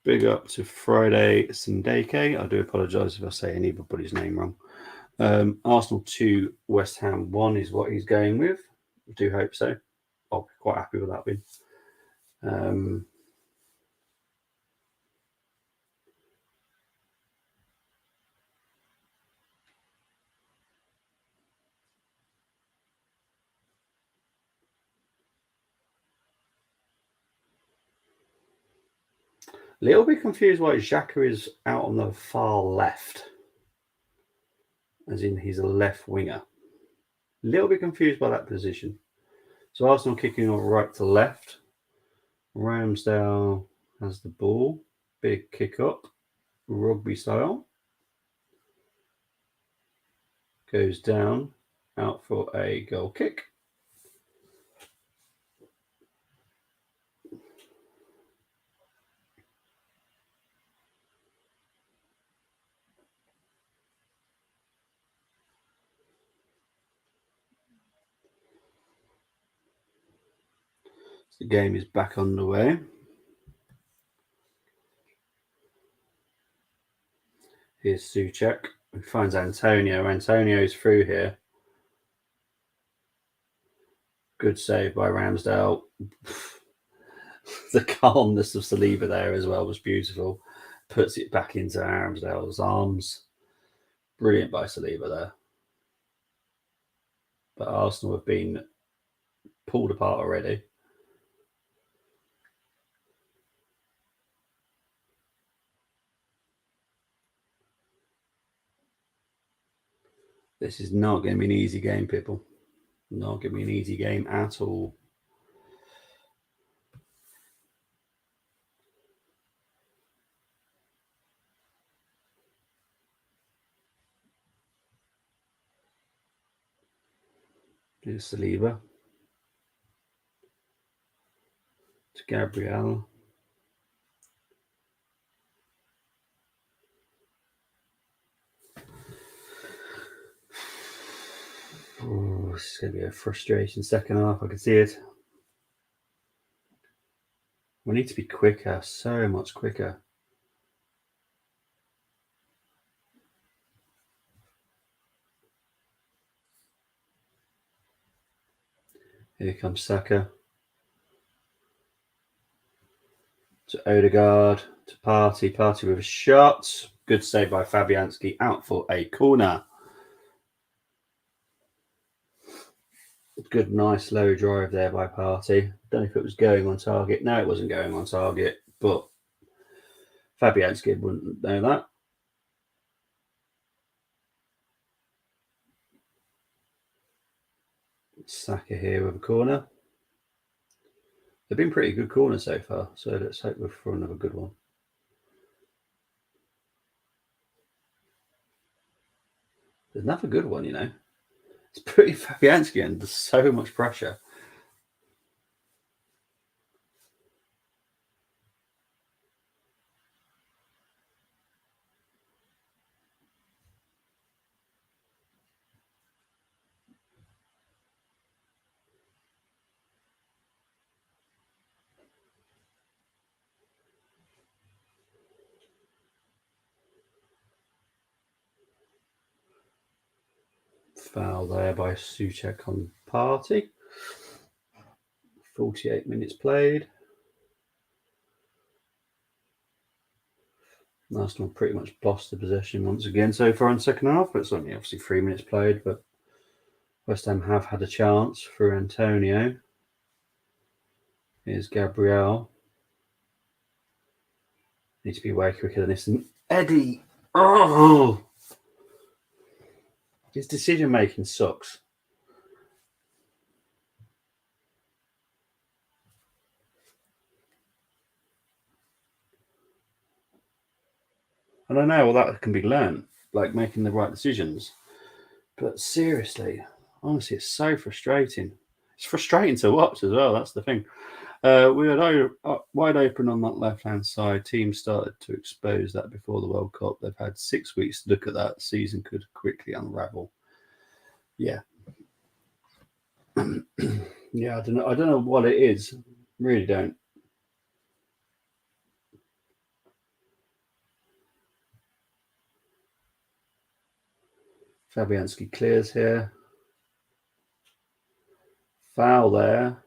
Big up to Friday Sindeke. I do apologise if I say anybody's name wrong. Arsenal 2, West Ham 1 is what he's going with. I do hope so. I'll be quite happy with that win. Little bit confused why Xhaka is out on the far left, as in he's a left winger. Little bit confused by that position. So Arsenal kicking on right to left. Ramsdale has the ball. Big kick up, rugby style. Goes down, out for a goal kick. The game is back underway. Here's Souček. He finds Antonio. Antonio's through here. Good save by Ramsdale. The calmness of Saliba there as well was beautiful. Puts it back into Ramsdale's arms. Brilliant by Saliba there. But Arsenal have been pulled apart already. This is not going to be an easy game, people. Not going to be an easy game at all. Here's Saliba. To Gabriel. Oh, this is going to be a frustrating second half. I can see it. We need to be quicker, so much quicker. Here comes Saka. To Odegaard. To Partey. Partey with a shot. Good save by Fabianski. Out for a corner. Good, nice low drive there by Partey. Don't know if it was going on target. No, it wasn't going on target, but Fabianski wouldn't know that. Saka here with a corner. They've been pretty good corners so far, so let's hope we're for another good one. There's another good one, you know. It's pretty Fabianski and there's so much pressure. Foul there by Souček on Partey. 48 minutes played. Arsenal pretty much lost the possession once again so far in the second half, but it's only obviously 3 minutes played, but West Ham have had a chance for Antonio. Here's Gabriel. Need to be way quicker than this. And Eddie, oh, his decision making sucks. And I know all that can be learned, like making the right decisions. But seriously, honestly, it's so frustrating. It's frustrating to watch as well. That's the thing. We were wide open on that left-hand side. Teams started to expose that before the World Cup. They've had 6 weeks to look at that. Season could quickly unravel. Yeah. Yeah, I don't know what it is. Really don't. Fabianski clears here. Foul there.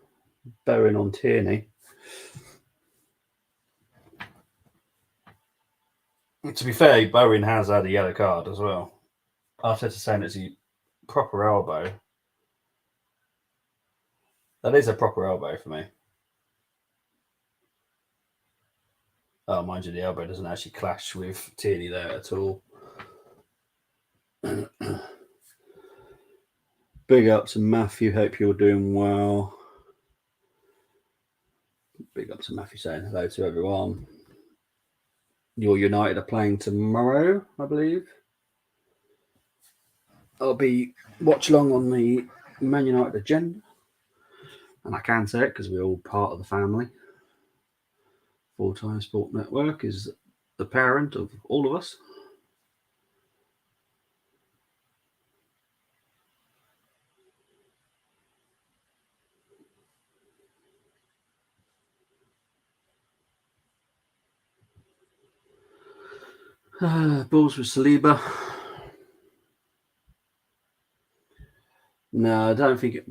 Bowen on Tierney. To be fair, Bowen has had a yellow card as well. Arteta saying it's a proper elbow. That is a proper elbow for me. Oh, mind you, the elbow doesn't actually clash with Tierney there at all. Big up to Matthew. Hope you're doing well. Big up to Matthew saying hello to everyone. Your United are playing tomorrow, I believe. I'll be Watchalong on the Man United agenda. And I can say it because we're all part of the family. Full Time Sport Network is the parent of all of us. Balls with Saliba. No, I don't think it.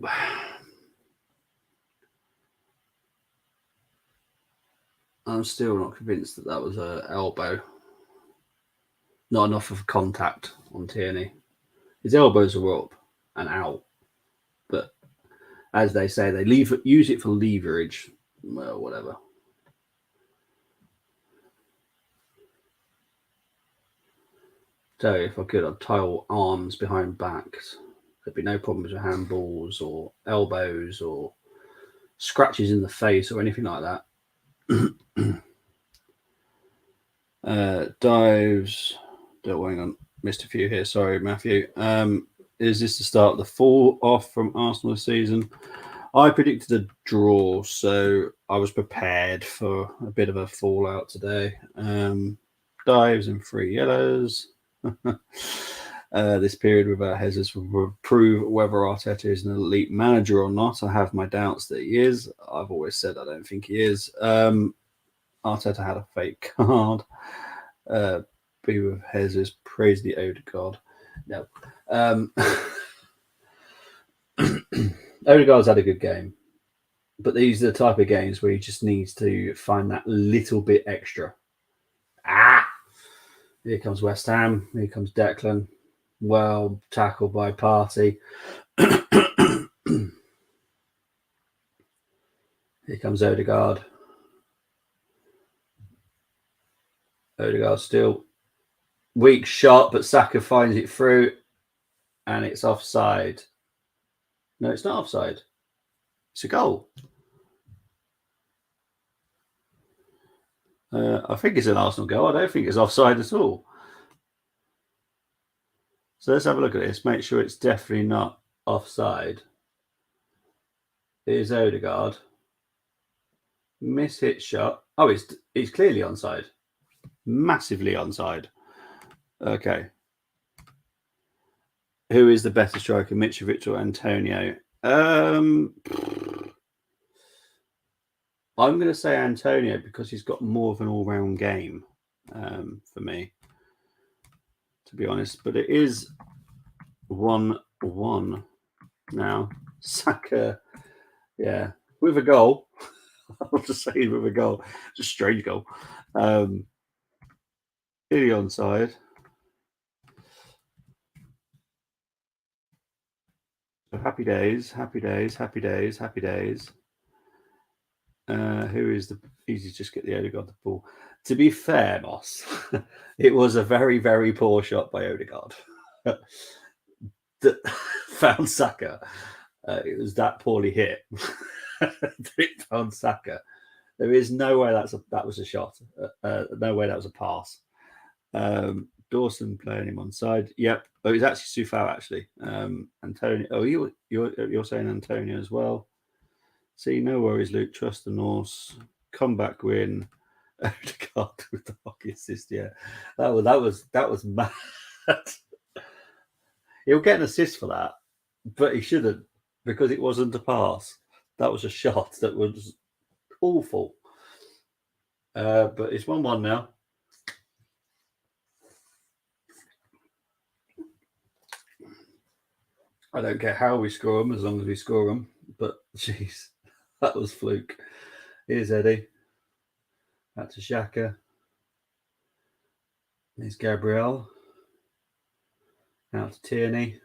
I'm still not convinced that that was an elbow. Not enough of contact on Tierney. His elbows are up and out, but as they say, they use it for leverage. Well, whatever. So if I could, I'd tie all arms behind backs. There'd be no problems with handballs or elbows or scratches in the face or anything like that. Dives. Don't hang on. Missed a few here. Sorry, Matthew. Is this the start of the fall off from Arsenal this season? I predicted a draw, so I was prepared for a bit of a fallout today. Dives and 3 yellows. This period without Jesus will prove whether Arteta is an elite manager or not. I have my doubts that he is. I've always said I don't think he is. Arteta had a fake card. Be with Jesus, praise the Odegaard. No. Odegaard's had a good game. But these are the type of games where he just needs to find that little bit extra. Here comes West Ham. Here comes Declan. Well tackled by Partey. Here comes Odegaard. Odegaard still weak shot, but Saka finds it through, and it's offside. No, it's not offside. It's a goal. I think it's an Arsenal goal. I don't think it's offside at all. So let's have a look at this. Make sure it's definitely not offside. Here's Odegaard. Miss-hit shot. Oh, it's clearly onside. Massively onside. Okay. Who is the better striker, Mitrovic or Antonio? I'm going to say Antonio because he's got more of an all-round game for me, to be honest. But it is 1-1 now. Saka, yeah, with a goal. I'll just say with a goal. It's a strange goal. Clearly onside. So happy days, happy days, happy days, happy days. Who is the easy to just get the Odegaard the ball? To be fair, Moss, it was a very, very poor shot by Odegaard that found Saka. It was that poorly hit. It found Saka. There is no way that was a shot. No way that was a pass. Dawson playing him on side. Yep. Oh, it's actually Sufal actually. Antonio. Oh, you're saying Antonio as well. See, no worries, Luke. Trust the Norse. Comeback win. Odegaard with the hockey assist. Yeah, that was mad. He'll get an assist for that, but he shouldn't because it wasn't a pass. That was a shot that was awful. But it's 1-1 now. I don't care how we score them as long as we score them. But jeez, that was fluke. Here's Eddie. Back to Xhaka. Here's Gabriel. Out to Tierney.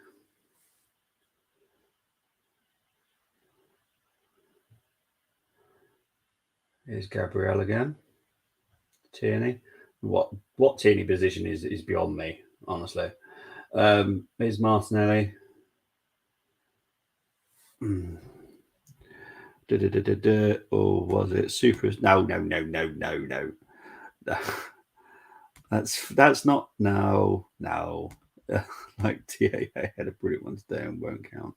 Here's Gabriel again. Tierney. What Tierney position is beyond me, honestly. Here's Martinelli. Or was it Super? No. That's not no. Like TAA had a brilliant one today and won't count.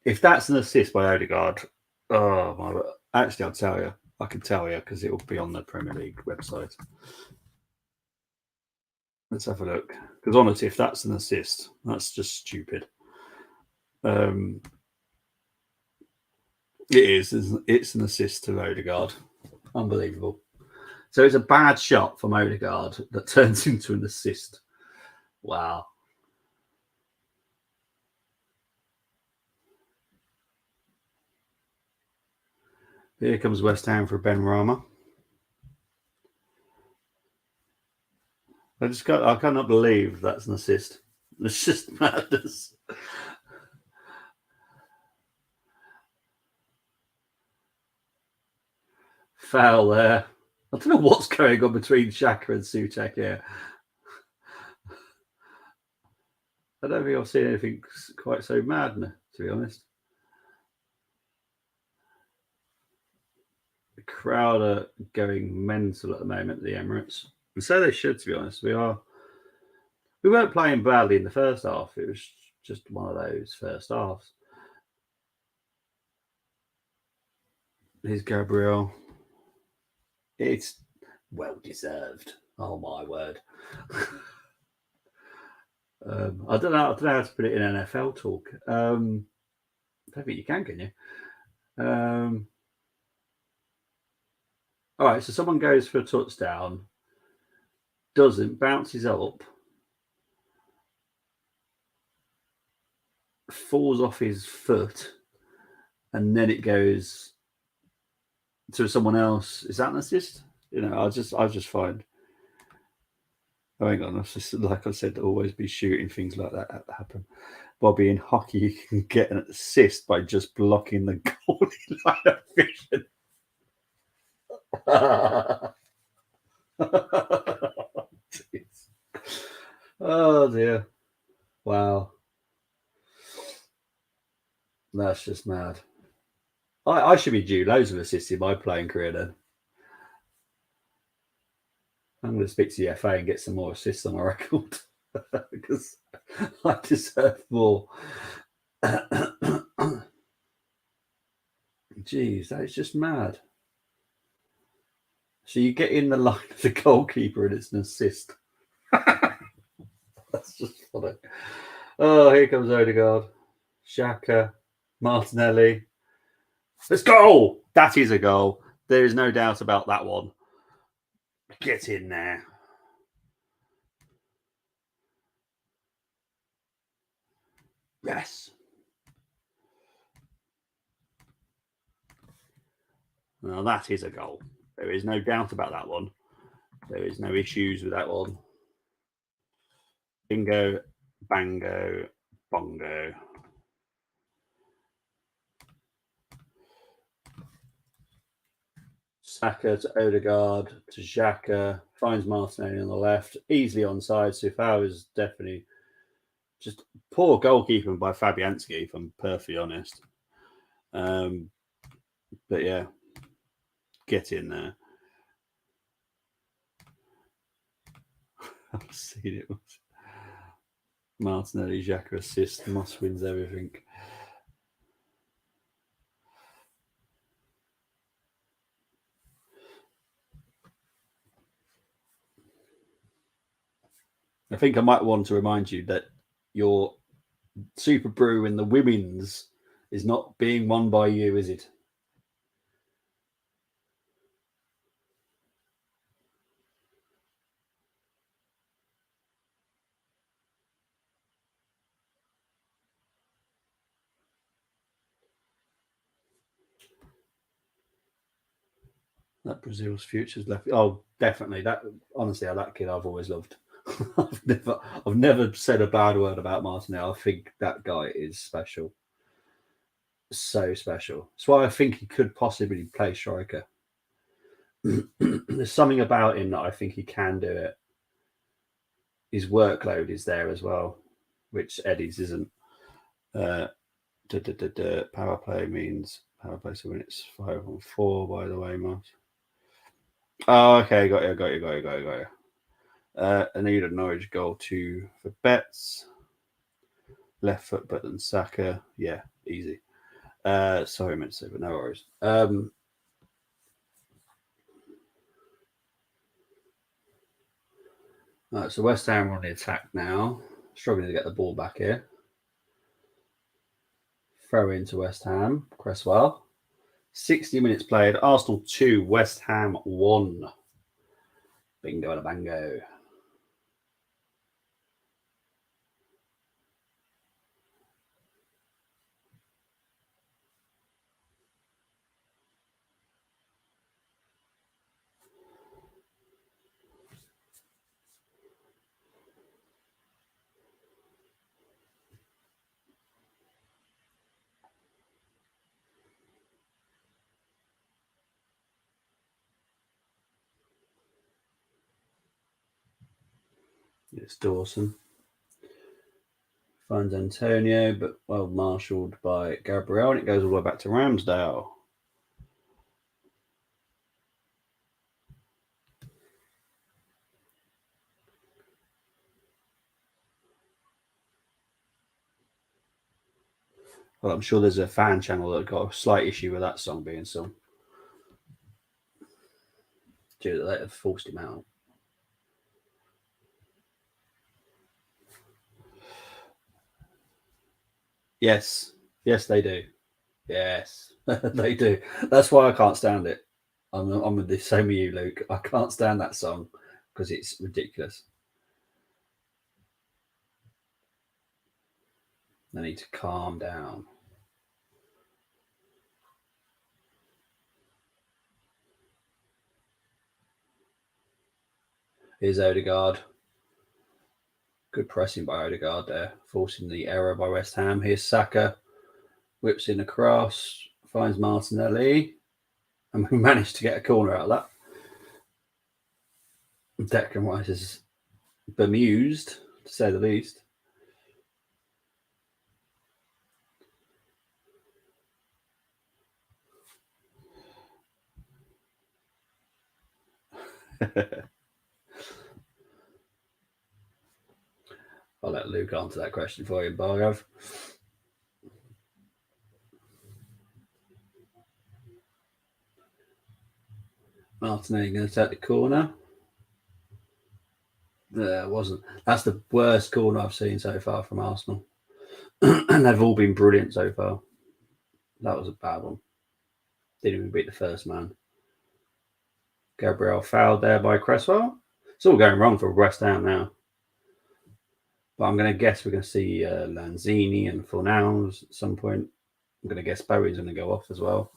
If that's an assist by Odegaard, oh my! Actually, I'll tell you. I can tell you because it will be on the Premier League website. Let's have a look. Because honestly, if that's an assist, that's just stupid. It is. It's an assist to Odegaard. Unbelievable. So it's a bad shot from Odegaard that turns into an assist. Wow. Here comes West Ham for Ben Rama. I cannot believe that's an assist. It's just madness. Foul there. I don't know what's going on between Xhaka and Souček here. I don't think I've seen anything quite so mad, to be honest. The crowd are going mental at the moment at the Emirates. And so they should, to be honest. We weren't playing badly in the first half. It was just one of those first halves. Here's Gabriel. It's well deserved. Oh my word. I don't know how to put it in NFL talk. I don't think you can you? All right, so someone goes for a touchdown, doesn't, bounces up, falls off his foot, and then it goes to someone else. Is that an assist? I just find. Oh, hang on, like I said, always be shooting things like that happen. Bobby, in hockey, you can get an assist by just blocking the goalie line of vision. Oh dear. Wow. That's just mad. I should be due loads of assists in my playing career then. I'm going to speak to the FA and get some more assists on my record because I deserve more. Jeez, that is just mad. So you get in the line of the goalkeeper and it's an assist. That's just funny. Oh, here comes Odegaard. Xhaka, Martinelli. Let's go! That is a goal. There is no doubt about that one. Get in there. Yes. Now that is a goal. There is no doubt about that one. There is no issues with that one. Bingo, bango, bongo. Saka to Odegaard to Xhaka, finds Martinelli on the left, easily onside. So Fowler is definitely just poor goalkeeping by Fabianski, if I'm perfectly honest. But yeah, get in there. I've seen it. Martinelli, Xhaka assist. Moss wins everything. I think I might want to remind you that your Super Brew in the women's is not being won by you, is it? That Brazil's future's left. Oh, definitely. That honestly, that kid I've always loved. I've never said a bad word about Martinelli. I think that guy is special. So special. That's why I think he could possibly play striker. There's something about him that I think he can do it. His workload is there as well, which Eddie's isn't. Power play means power play, so when it's 5-on-4, by the way, Mark. Oh, okay, got you. I need a Norwich goal for bets. Left foot better than Saka. Yeah, easy. Sorry, I meant to say, but no worries. Right, so West Ham are on the attack now. Struggling to get the ball back here. Throw into West Ham. Cresswell. 60 minutes played. Arsenal 2, West Ham 1. Bingo and a bango. It's Dawson. Finds Antonio, but well marshalled by Gabriel, and it goes all the way back to Ramsdale. Well, I'm sure there's a fan channel that got a slight issue with that song being sung. Due that they have forced him out. Yes, they do. Yes, they do. That's why I can't stand it. I'm the same with you, Luke. I can't stand that song because it's ridiculous. I need to calm down. Here's Odegaard. Good pressing by Odegaard there, forcing the error by West Ham. Here's Saka. Whips in across, finds Martinelli. And we managed to get a corner out of that. Declan Rice is bemused, to say the least. I'll let Luke answer that question for you, Bargov. Martinelli going to take the corner. It wasn't. That's the worst corner I've seen so far from Arsenal. And they've all been brilliant so far. That was a bad one. Didn't even beat the first man. Gabriel fouled there by Cresswell. It's all going wrong for West Ham now. But I'm going to guess we're going to see Lanzini and Fornals at some point. I'm going to guess Bowie's going to go off as well.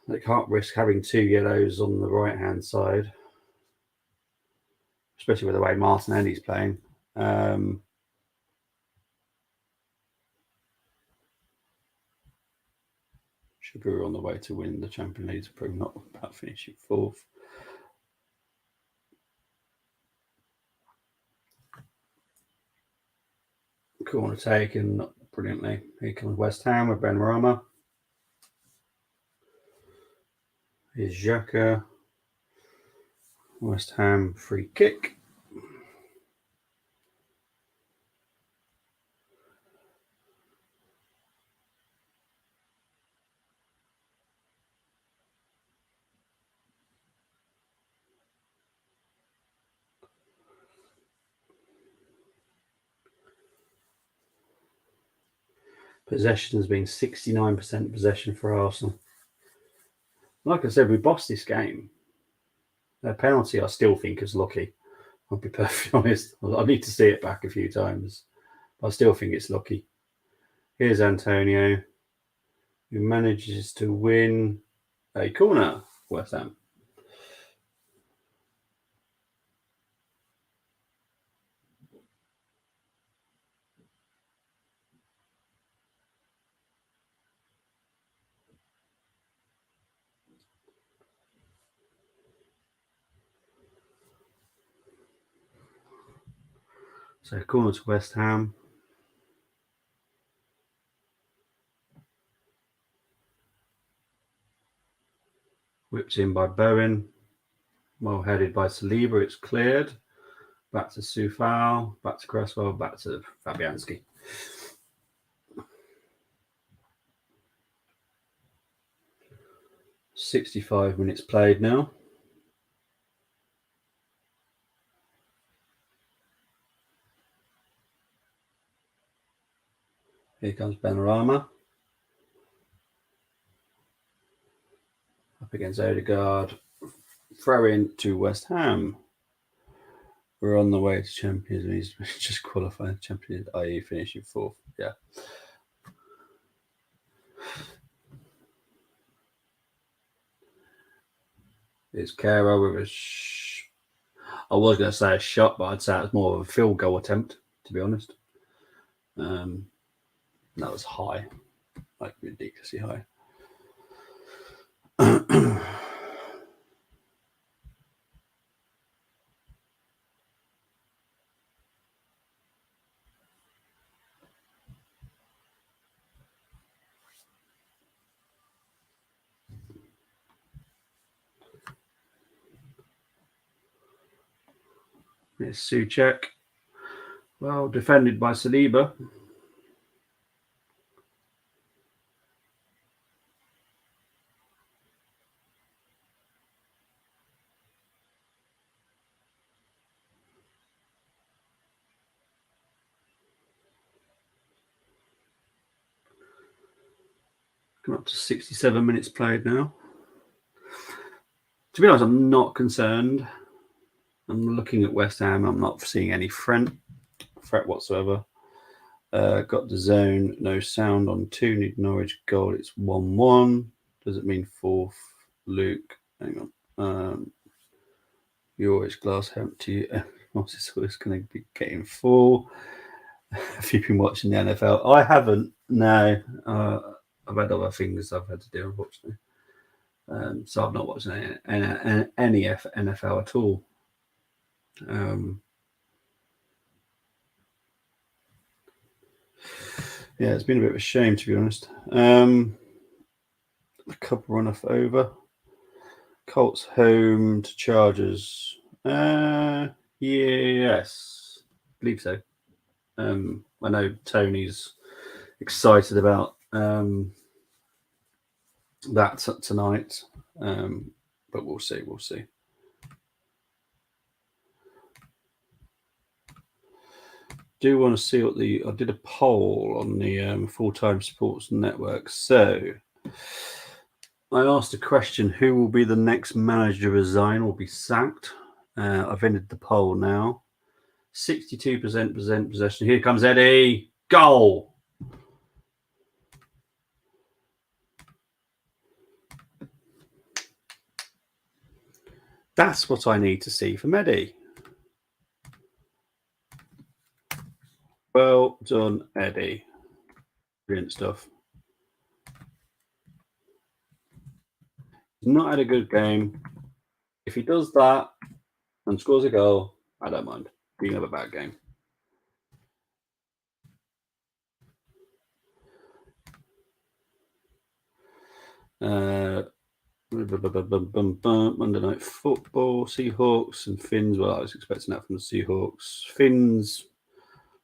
They can't risk having 2 yellows on the right-hand side, especially with the way Martinelli's playing. Should be on the way to win the Champions League, probably not about finishing 4th. Corner taken brilliantly. Here comes West Ham with Ben Rama. Here's Xhaka. West Ham free kick. Possession has been 69% possession for Arsenal. Like I said, we bossed this game. Their penalty, I still think, is lucky. I'll be perfectly honest. I need to see it back a few times. But I still think it's lucky. Here's Antonio, who manages to win a corner. West Ham. So corner to West Ham. Whipped in by Bowen. Well headed by Saliba. It's cleared. Back to Soufal. Back to Cresswell. Back to Fabianski. "65 minutes played now. Here comes Benrahma. Up against Odegaard. Throw in to West Ham. We're on the way to Champions League. Just qualified Champions, i.e. finishing 4th. Yeah. It's Kara with I was going to say a shot, but I'd say it's more of a field goal attempt, to be honest. That was high, like ridiculously high. It's Souček. Well defended by Saliba. Come up to 67 minutes played now. To be honest, I'm not concerned. I'm looking at West Ham. I'm not seeing any threat whatsoever. Got the zone. No sound on 2. Need Norwich goal. It's 1-1. Does it mean 4th? Luke. Hang on. Yorich glass empty. What's this? It's going to be getting full. Have you been watching the NFL? I haven't. No. I've had other things I've had to do, unfortunately. So I've not watched any NFL at all. Yeah, it's been a bit of a shame, to be honest. A couple run off over. Colts home to Chargers. Yes, I believe so. I know Tony's excited about that tonight, but we'll see. We'll see. Do want to see what I did a poll on the Full-Time Sports Network. So I asked a question: who will be the next manager to resign or be sacked? I've ended the poll now. 62% possession. Here comes Eddie. Goal. That's what I need to see from Eddie. Well done, Eddie. Brilliant stuff. He's not had a good game. If he does that and scores a goal, I don't mind. He can have a bad game. Monday Night Football, Seahawks and Finns. Well, I was expecting that from the Seahawks. Finns,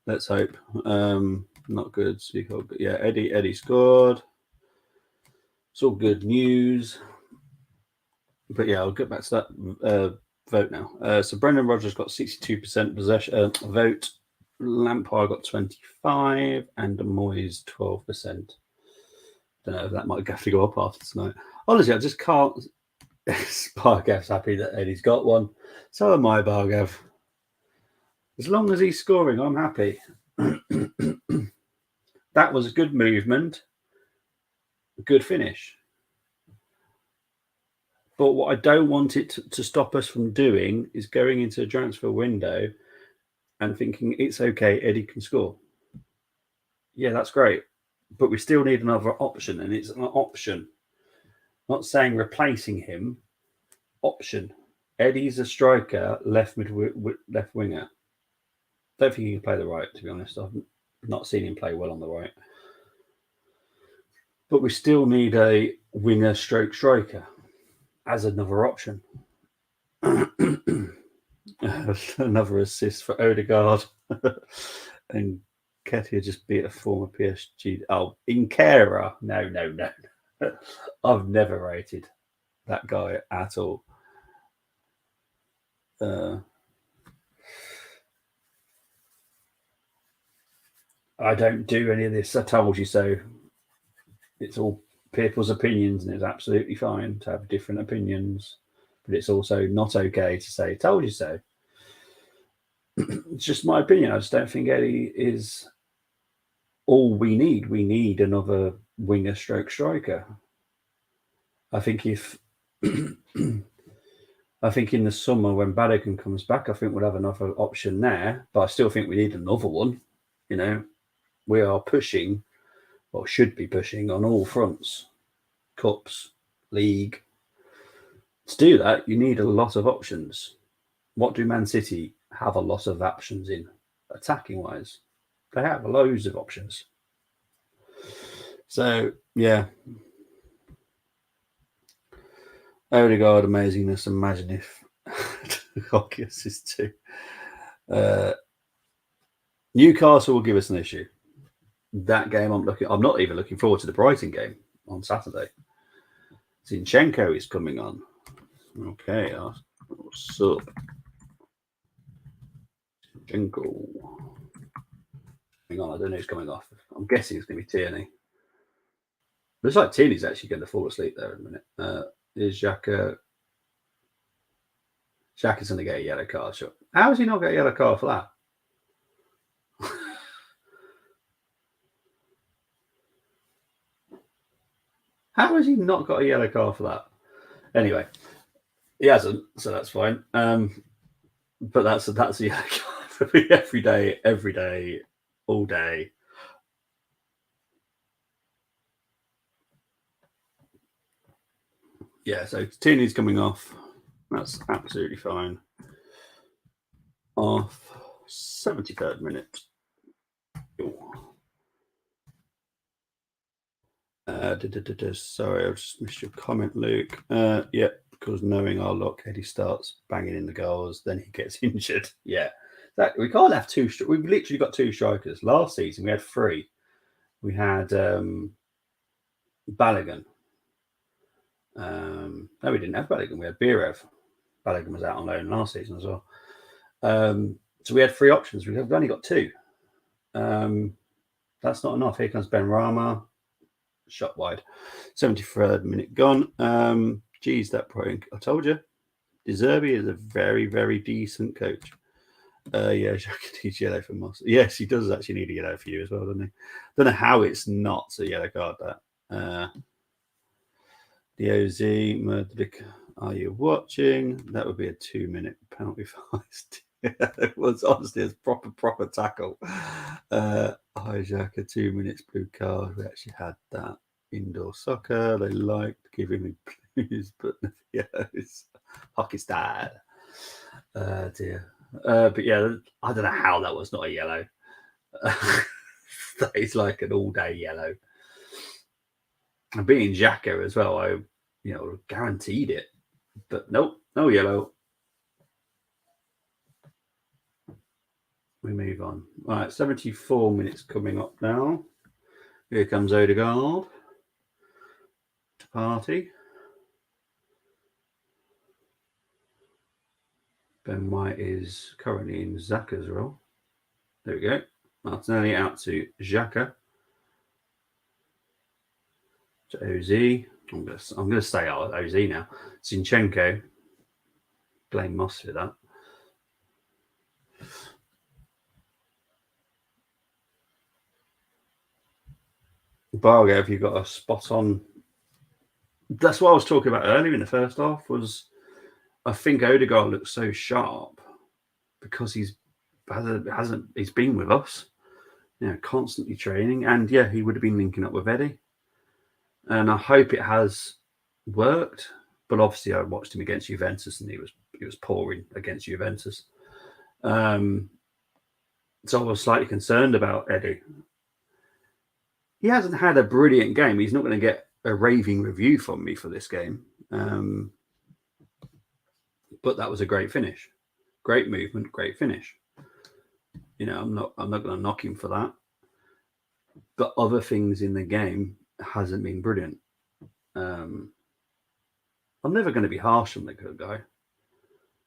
let's hope. Not good. Seahawks. Yeah, Eddie scored. It's all good news. But yeah, I'll get back to that vote now. So Brendan Rodgers got 62% possession vote. Lampard got 25% and Moyes 12%. Don't know if that might have to go up after tonight. Honestly, I just can't. Bargav's happy that Eddie's got one. So am I, Bargav. As long as he's scoring, I'm happy. That was a good movement. A good finish. But what I don't want it to stop us from doing is going into a transfer window and thinking it's okay, Eddie can score. Yeah, that's great. But we still need another option, and it's an option. Not saying replacing him. Option. Eddie's a striker, left winger. Don't think he can play the right, to be honest. I've not seen him play well on the right. But we still need a winger stroke striker as another option. Another assist for Odegaard. And Ketia just beat a former PSG. Oh, Inkera. No. I've never rated that guy at all. I don't do any of this. I told you so. It's all people's opinions, and it's absolutely fine to have different opinions. But it's also not okay to say, told you so. It's just my opinion. I just don't think Eddie is all we need. We need another winger stroke striker. I think if I think in the summer when Balogun comes back, I think we'll have another option there. But I still think we need another one. You know, we are pushing, or should be pushing, on all fronts. Cups, league. To do that, you need a lot of options. What do Man City have a lot of options in, attacking wise? They have loads of options. So, yeah. Odegaard, amazingness. Imagine if hockey assist too. Newcastle will give us an issue. That game, I'm not even looking forward to the Brighton game on Saturday. Zinchenko is coming on. Okay, what's up? Zinchenko. Hang on, I don't know who's coming off. I'm guessing it's going to be Tierney. Looks like Tierney's actually going to fall asleep there in a minute. Is Xhaka? Xhaka's going to get a yellow card. Sure. How has he not got a yellow card for that? How has he not got a yellow card for that? Anyway, he hasn't, so that's fine. But that's a yellow card for me every day, all day. Yeah, so Tierney's coming off. That's absolutely fine. Off 73rd minute. Sorry, I just missed your comment, Luke. Yeah, because knowing our luck, Eddie starts banging in the goals, then he gets injured. Yeah, we can't have two. We've literally got two strikers. Last season we had three. We had Balogun. No, we didn't have Balogun. We had Birev. Balogun was out on loan last season as well. So we had three options. We've only got two. That's not enough. Here comes Ben Rama. Shot wide. 73rd minute gone. Geez, that probably, I told you. De Zerbi is a very, very decent coach. Yeah, Xhaka needs yellow for Moss. Yes, he does actually need a yellow for you as well, doesn't he? Don't know how it's not a yellow card, that. DOZ, Murdrick, are you watching? That would be a 2-minute penalty for Heist. It was honestly a proper tackle. Hijack, a 2 minutes blue card. We actually had that. Indoor soccer. They liked giving me blues, but yeah, it's hockey style. Dear. But yeah, I don't know how that was not a yellow. That is like an all-day yellow. And being Xhaka as well, I guaranteed it. But nope, no yellow. We move on. All right, 74 minutes coming up now. Here comes Odegaard to party. Ben White is currently in Xhaka's role. There we go. Martinelli out to Xhaka. To OZ. I'm going to stay out at OZ now. Zinchenko. Blame Moss for that. Bargo, have you got a spot on? That's what I was talking about earlier in the first half. Was I think Odegaard looks so sharp because he's been with us, constantly training, and yeah, he would have been linking up with Eddie, and I hope it has worked. But obviously, I watched him against Juventus, and he was pouring against Juventus. So I was slightly concerned about Eddie. He hasn't had a brilliant game. He's not going to get a raving review from me for this game. But that was a great finish. Great movement, great finish. I'm not going to knock him for that. But other things in the game hasn't been brilliant. I'm never going to be harsh on the good guy.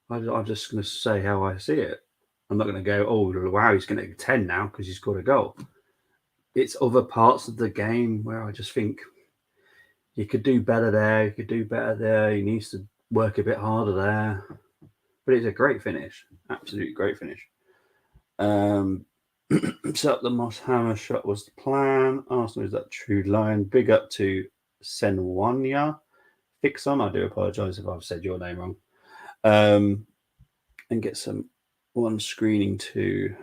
I'm just going to say how I see it. I'm not going to go, oh, wow, he's going to get 10 now because he's scored a goal. It's other parts of the game where I just think he could do better there. He could do better there. He needs to work a bit harder there. But it's a great finish. Absolutely great finish. Set up the Moss Hammer shot was the plan. Arsenal is that true line. Big up to Senwanya. Fixon. I do apologise if I've said your name wrong. And get one screening too.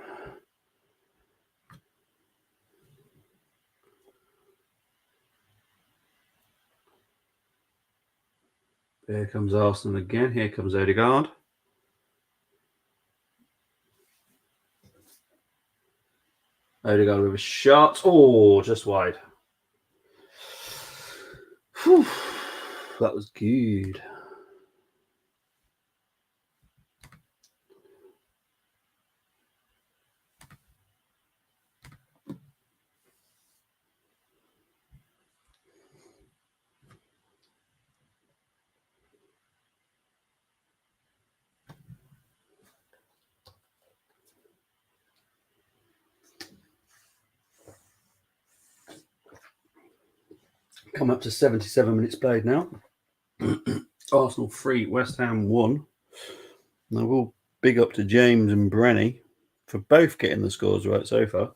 Here comes Arsenal again. Here comes Odegaard. Odegaard with a shot. Oh, just wide. Whew. That was good. Come up to 77 minutes played now. Arsenal 3, West Ham 1. Now we'll big up to James and Brenny for both getting the scores right so far.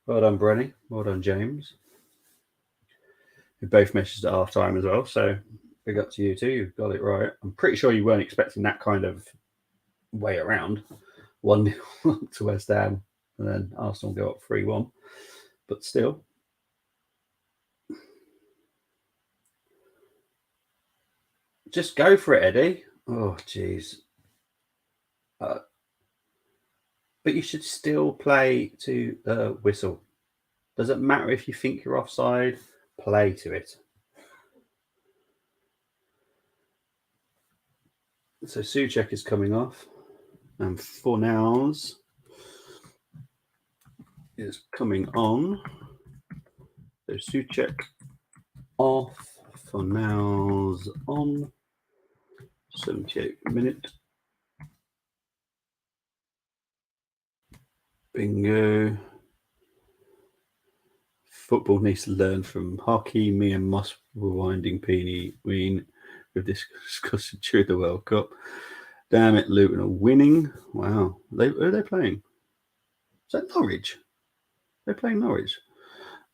Well done, Brenny. Well done, James. We both messaged at half time as well, so big up to you too. You've got it right. I'm pretty sure you weren't expecting that kind of way around. 1-0 to West Ham and then Arsenal go up 3-1. But still. Just go for it, Eddie. Oh, jeez. But you should still play to the whistle. Doesn't matter if you think you're offside, play to it. So Souček is coming off. And Fornals is coming on. So Souček off. Fornals on. 78 minute. Bingo. Football needs to learn from hockey. Me and Moss were winding Peony Ween with this discussion during the World Cup. Damn it, Luton are winning. Wow. Who are they playing? Is that Norwich? They're playing Norwich.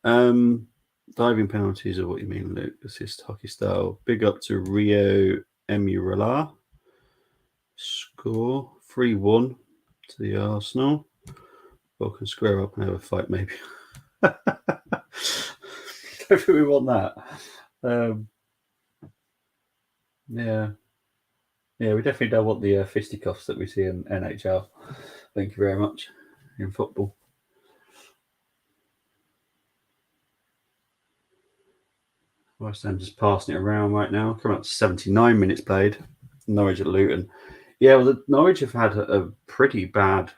Diving penalties are what you mean, Luke. Assist hockey style. Big up to Rio Emurala. Score 3-1 to the Arsenal. Well, can square up and have a fight, maybe. Don't think we want that. Yeah, we definitely don't want the fisticuffs that we see in NHL. Thank you very much in football. West Ham just passing it around right now. Coming up to 79 minutes played. Norwich at Luton. Yeah, well, Norwich have had a pretty bad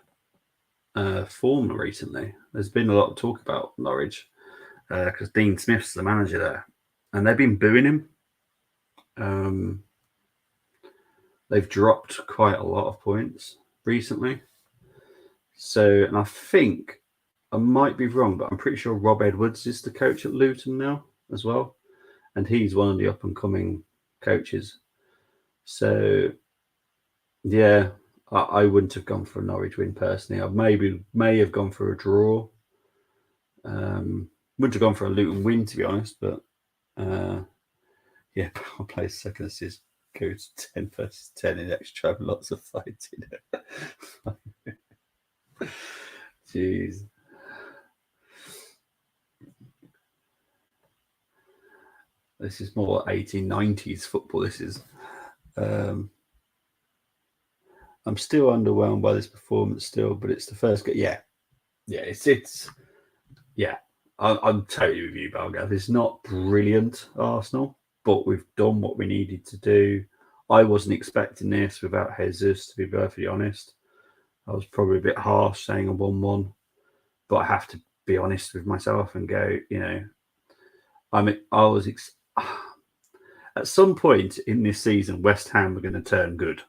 form recently. There's been a lot of talk about Norwich because Dean Smith's the manager there, and they've been booing him. They've dropped quite a lot of points recently. So, and I think I might be wrong, but I'm pretty sure Rob Edwards is the coach at Luton now as well, and he's one of the up and coming coaches. So, yeah. I wouldn't have gone for a Norwich win personally. I may have gone for a draw. Wouldn't have gone for a Luton win to be honest, but yeah, Power Play's second assist goes 10 versus 10 in extra time. Lots of fighting. Jeez. This is more 1890s football. This is. I'm still underwhelmed by this performance still, but it's the first game. Yeah, Yeah, I'm totally with you, Balgav. It's not brilliant, Arsenal, but we've done what we needed to do. I wasn't expecting this without Jesus, to be perfectly honest. I was probably a bit harsh saying a 1-1, but I have to be honest with myself and go, I was at some point in this season, West Ham were going to turn good.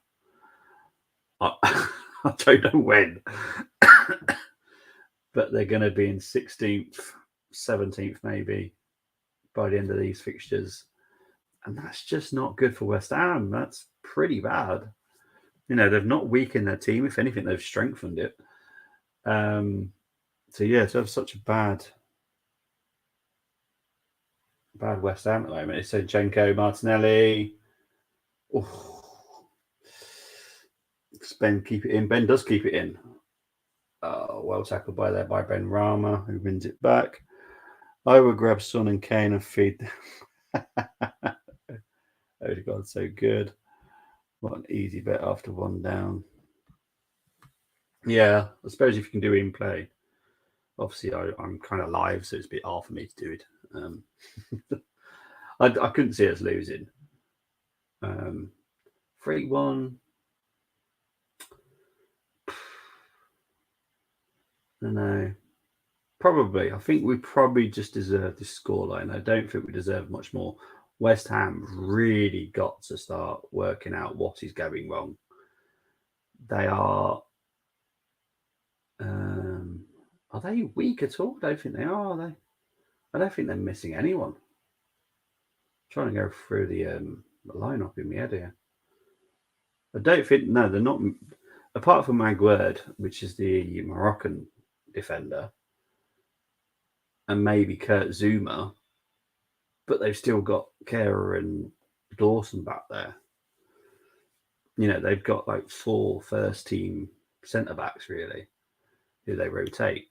I, I don't know when, but they're going to be in 16th, 17th, maybe by the end of these fixtures. And that's just not good for West Ham. That's pretty bad. They've not weakened their team. If anything, they've strengthened it. To have such a bad West Ham at the moment. It's Zinchenko, Martinelli. Oh. Ben keep it in. Ben does keep it in. Well tackled by Ben Rama, who wins it back. I would grab Son and Kane and feed them. Oh God, so good. What an easy bet after 1 down. Yeah, I suppose if you can do in play. Obviously, I'm kind of live, so it's a bit hard for me to do it. I couldn't see us losing. 3-1. No. Probably. I think we probably just deserve this scoreline. I don't think we deserve much more. West Ham really got to start working out what is going wrong. They are they weak at all? I don't think they are they? I don't think they're missing anyone. I'm trying to go through the lineup in my head here. I don't think, no, they're not, apart from Maguire, which is the Moroccan defender, and maybe Kurt Zuma, but they've still got Kehrer and Dawson back there. They've got like 4 first team centre backs, really, who they rotate.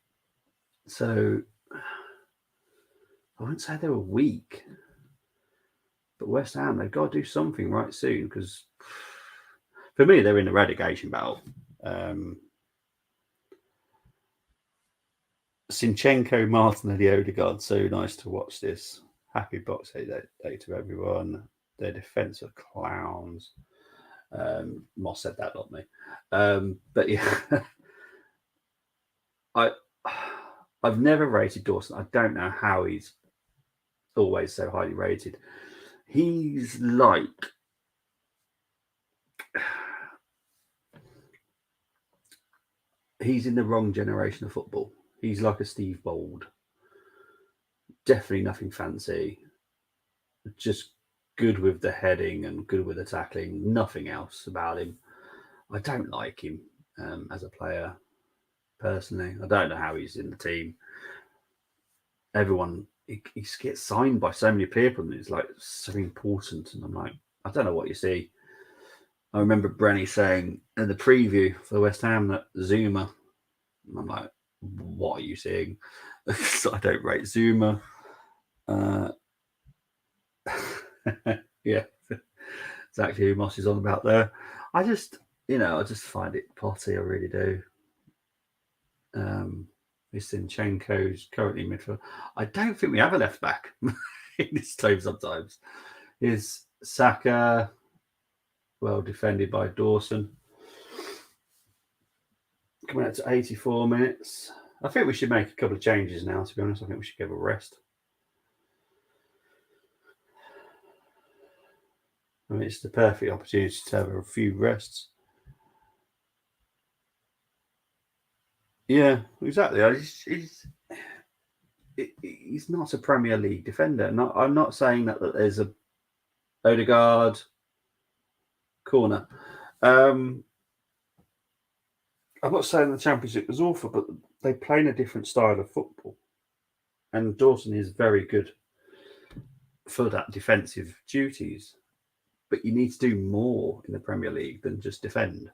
So I wouldn't say they were weak, but West Ham, they've got to do something right soon, because for me, they're in the relegation battle. Zinchenko, Martinelli, Odegaard, so nice to watch this. Happy Boxing Day to everyone. Their defence are clowns. Moss said that, not me. But yeah, I've never rated Dawson. I don't know how he's always so highly rated. He's like he's in the wrong generation of football. He's like a Steve Bold. Definitely nothing fancy. Just good with the heading and good with the tackling. Nothing else about him. I don't like him as a player, personally. I don't know how he's in the team. Everyone, he gets signed by so many people, and it's like so important. And I'm like, I don't know what you see. I remember Brenny saying in the preview for West Ham that Zuma, and I'm like, what are you seeing? I don't rate Zuma. Yeah, exactly who Moss is on about there. I just find it potty. I really do. Zinchenko's currently midfield. I don't think we have a left back in this team sometimes. Is Saka well defended by Dawson? Coming out to 84 minutes. I think we should make a couple of changes now, to be honest. I think we should give a rest. I mean, it's the perfect opportunity to have a few rests. Yeah, exactly. He's not a Premier League defender. I'm not saying that there's a Odegaard corner. I'm not saying the Championship was awful, but they play in a different style of football. And Dawson is very good for that defensive duties. But you need to do more in the Premier League than just defend.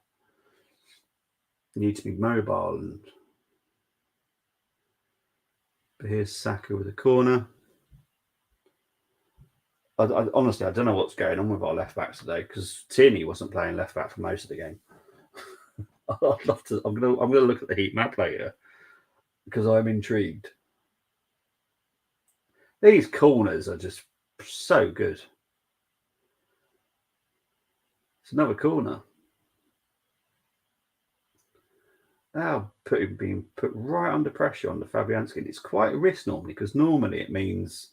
You need to be mobile. But here's Saka with a corner. Honestly, I don't know what's going on with our left backs today, because Tierney wasn't playing left back for most of the game. I'd love to. I'm gonna look at the heat map later. because I'm intrigued. These corners are just so good. It's another corner. Now being put right under pressure on the Fabianski. It's quite a risk normally because normally it means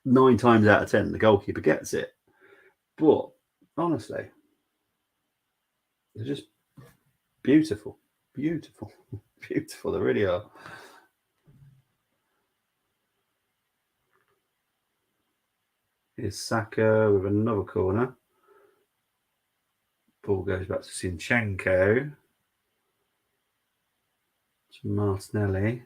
9 times out of 10 the goalkeeper gets it. But honestly, they're just beautiful, beautiful, beautiful. They really are. Here's Saka with another corner. Ball goes back to Zinchenko. To Martinelli.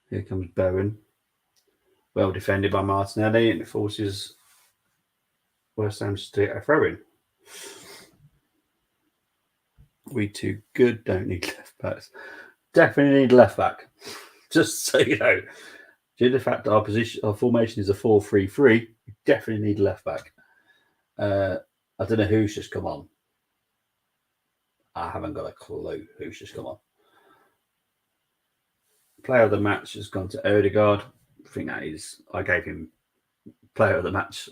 Here comes Bowen. Well defended by Martinelli, and it forces West Ham to get a throw in. We too good, don't need left backs. Definitely need left back. Just so you know. Due to the fact that our formation is a 4-3-3, we definitely need left back. I don't know who's just come on. I haven't got a clue who's just come on. Player of the match has gone to Odegaard. I think that is. I gave him player of the match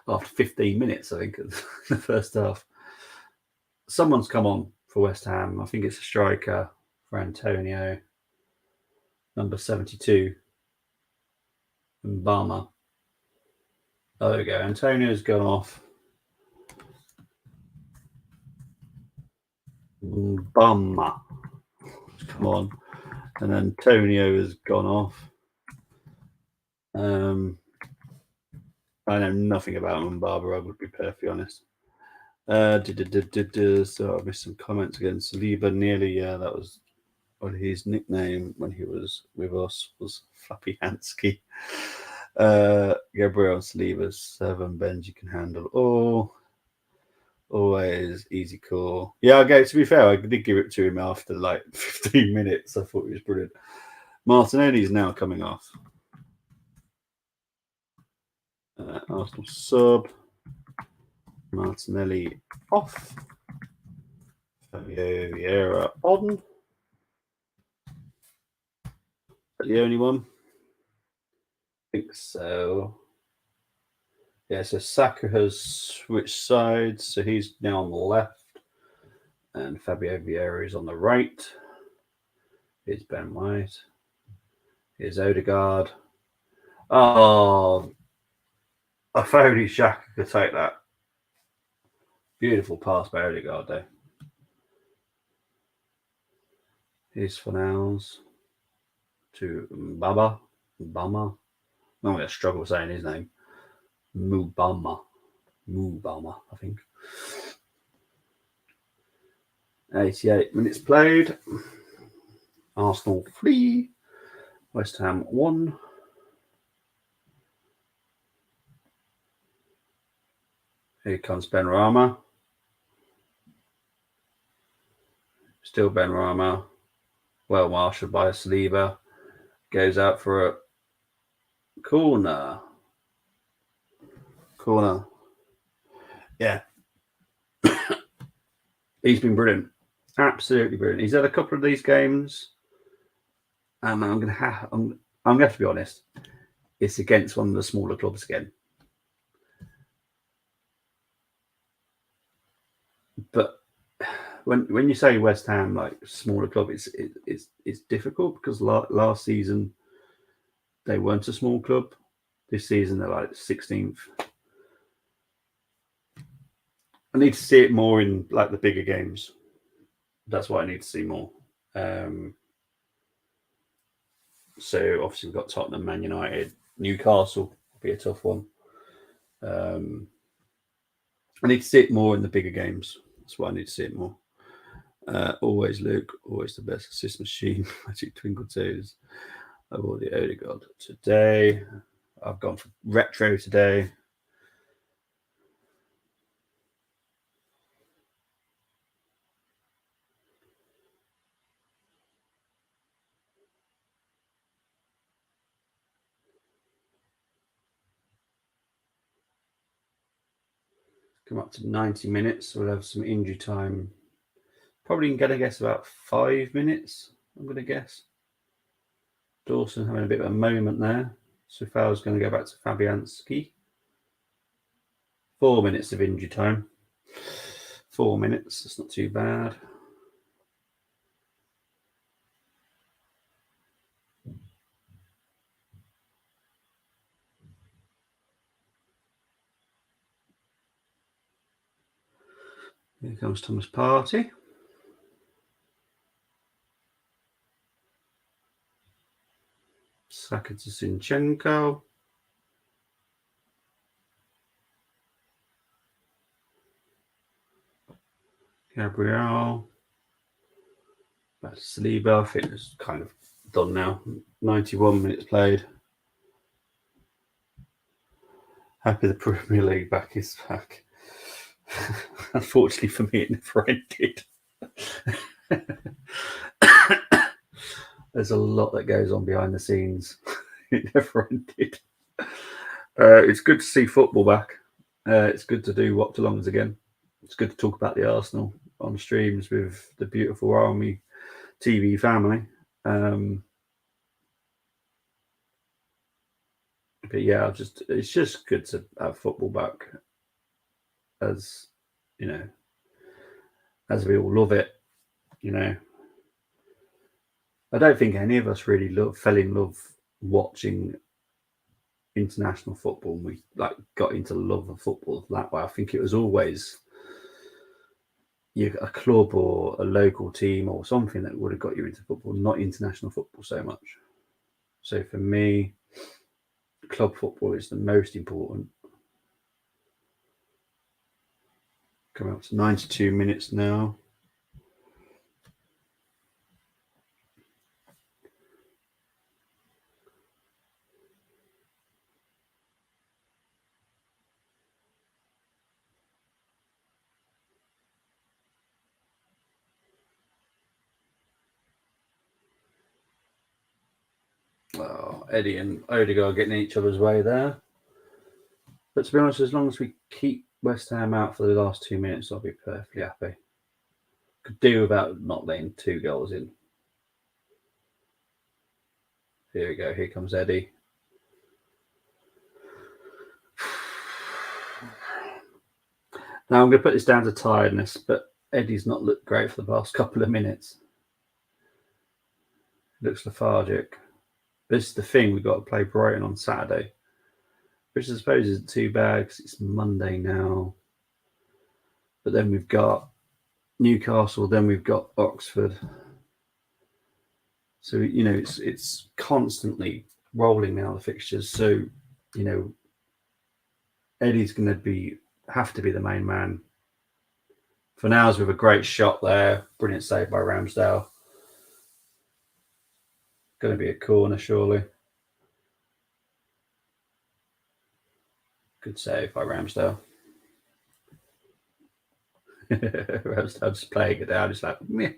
after 15 minutes, I think, in the first half. Someone's come on for West Ham. I think it's a striker for Antonio, number 72, Mbama. Oh, there we go. Antonio's gone off. Mbama. Come on. And Antonio has gone off. I know nothing about Mbaba, I would be perfectly honest. So I missed some comments again. Saliba nearly, that was his nickname when he was with us was Flappy Hansky. Gabriel Saliba 7. Benji can handle all. Always easy call. Yeah, okay, to be fair, I did give it to him after like 15 minutes. I thought he was brilliant. Martinelli is now coming off. Arsenal sub. Martinelli off. Fabio Vieira on. Is that the only one? I think so. Yeah, so Saka has switched sides, so he's now on the left, and Fabio Vieira is on the right. Here's Ben White. Here's Odegaard. Oh, if only Xhaka could take that. Beautiful pass by Odegaard, though. Here's Fornals to Mbama. I'm going to struggle saying his name. Mubama, I think. 88 minutes played. Arsenal 3, West Ham 1. Here comes Benrahma. Still Benrahma. Well marshalled by Saliba. Goes out for a corner. Yeah. He's been brilliant. Absolutely brilliant. He's had a couple of these games, and I'm gonna have to be honest. It's against one of the smaller clubs again. But when you say West Ham, like smaller club, it's difficult because last season they weren't a small club. This season they're like 16th. I need to see it more in like the bigger games. That's what I need to see more. So obviously we've got Tottenham, Man United, Newcastle will be a tough one. I need to see it more in the bigger games. That's why I need to see it more. Always Luke, always the best assist machine. Magic Twinkle Toes. I bought the Odegaard today. I've gone for retro today. Come up to 90 minutes. So we'll have some injury time. Probably going to guess about 5 minutes, I'm going to guess. Dawson having a bit of a moment there. Sufal's going to go back to Fabianski. 4 minutes of injury time. 4 minutes, that's not too bad. Here comes Thomas Partey. Saka to Zinchenko. Gabriel. Back to Saliba. I think it's kind of done now. 91 minutes played. Happy the Premier League back is back. Unfortunately for me, it never ended. There's a lot that goes on behind the scenes. It never ended. It's good to see football back. It's good to do watch-alongs again. It's good to talk about the Arsenal on streams with the beautiful Army TV family. But yeah, it's just good to have football back, as you know, as we all love it. You know, I don't think any of us really fell in love watching international football. And we got into love of football that way. I think it was always a club or a local team or something that would have got you into football, not international football so much. So for me, club football is the most important. Coming up to 92 minutes now. Oh, Eddie and Odegaard getting each other's way there. But to be honest, as long as we keep West Ham out for the last 2 minutes, I'll be perfectly happy. Could do without not letting 2 goals in. Here we go. Here comes Eddie. Now I'm going to put this down to tiredness, but Eddie's not looked great for the past couple of minutes. Looks lethargic. This is the thing, we've got to play Brighton on Saturday, which I suppose isn't too bad because it's Monday now. But then we've got Newcastle, then we've got Oxford. So, you know, it's constantly rolling now, the fixtures. So, you know, Eddie's going to have to be the main man. Fornals with a great shot there. Brilliant save by Ramsdale. Going to be a corner, surely. Good save by Ramsdale. Ramsdale just playing it down. It's like, meh,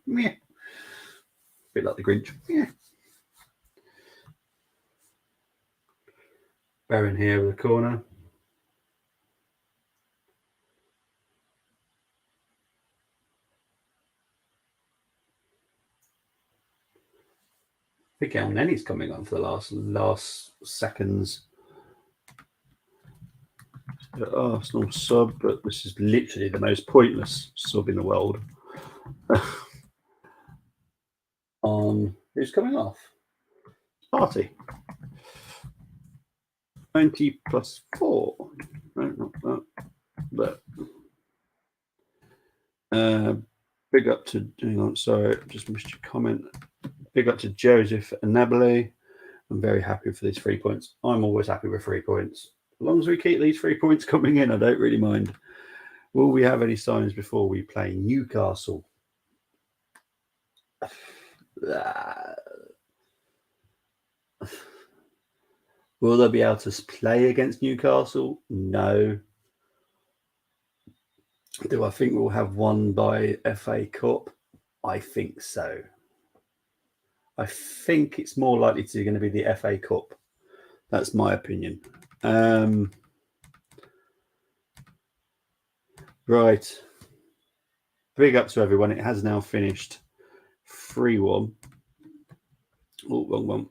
meh. A bit like the Grinch. Yeah. Barron here with a corner. I think El Nenny's coming on for the last seconds. Arsenal sub, but this is literally the most pointless sub in the world. Who's coming off? Partey. 90 plus 4. No, not that. But big up to, hang on, sorry, just missed your comment. Big up to Joseph Anabile. I'm very happy for these 3 points. I'm always happy with 3 points. As long as we keep these 3 points coming in, I don't really mind. Will we have any signs before we play Newcastle? Will they be able to play against Newcastle? No. Do I think we'll have one by FA Cup? I think so. I think it's more likely to going to be the FA Cup. That's my opinion. Right. Big up to everyone. It has now finished 3-1. Oh, wrong one.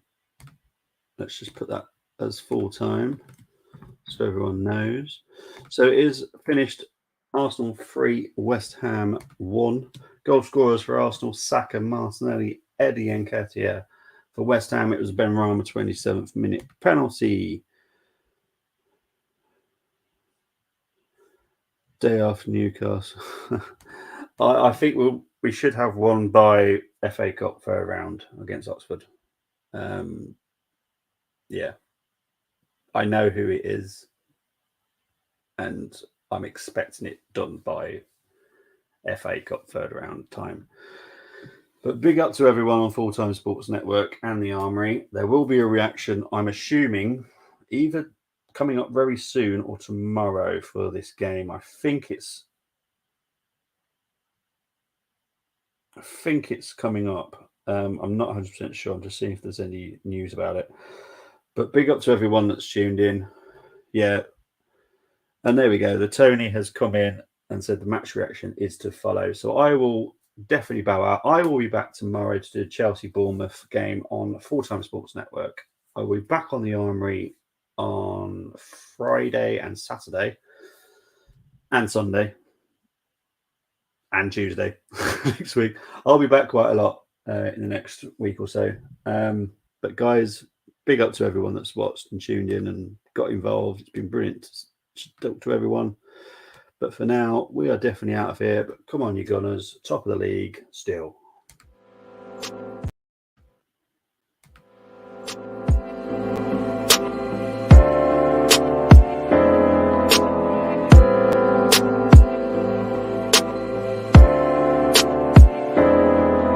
Let's just put that as full time so everyone knows. So it is finished Arsenal 3, West Ham 1. Goal scorers for Arsenal, Saka, Martinelli, Eddie Nketiah. For West Ham, it was Ben Rama, 27th minute penalty. Day after Newcastle. I think we should have one by FA Cup third round against Oxford. Yeah, I know who it is, and I'm expecting it done by FA Cup third round time. But big up to everyone on Full Time Sports Network and the Armory. There will be a reaction, I'm assuming, either coming up very soon or tomorrow for this game. I think it's coming up. I'm not 100% sure. I'm just seeing if there's any news about it. But big up to everyone that's tuned in. Yeah. And there we go. The Tony has come in and said the match reaction is to follow. So I will definitely bow out. I will be back tomorrow to do the Chelsea Bournemouth game on Full Time Sports Network. I will be back on the Armory on Friday and Saturday and Sunday and Tuesday next week. I'll be back quite a lot in the next week or so. But guys, big up to everyone that's watched and tuned in and got involved. It's been brilliant to talk to everyone. But for now, we are definitely out of here. But come on, you Gunners, top of the league still.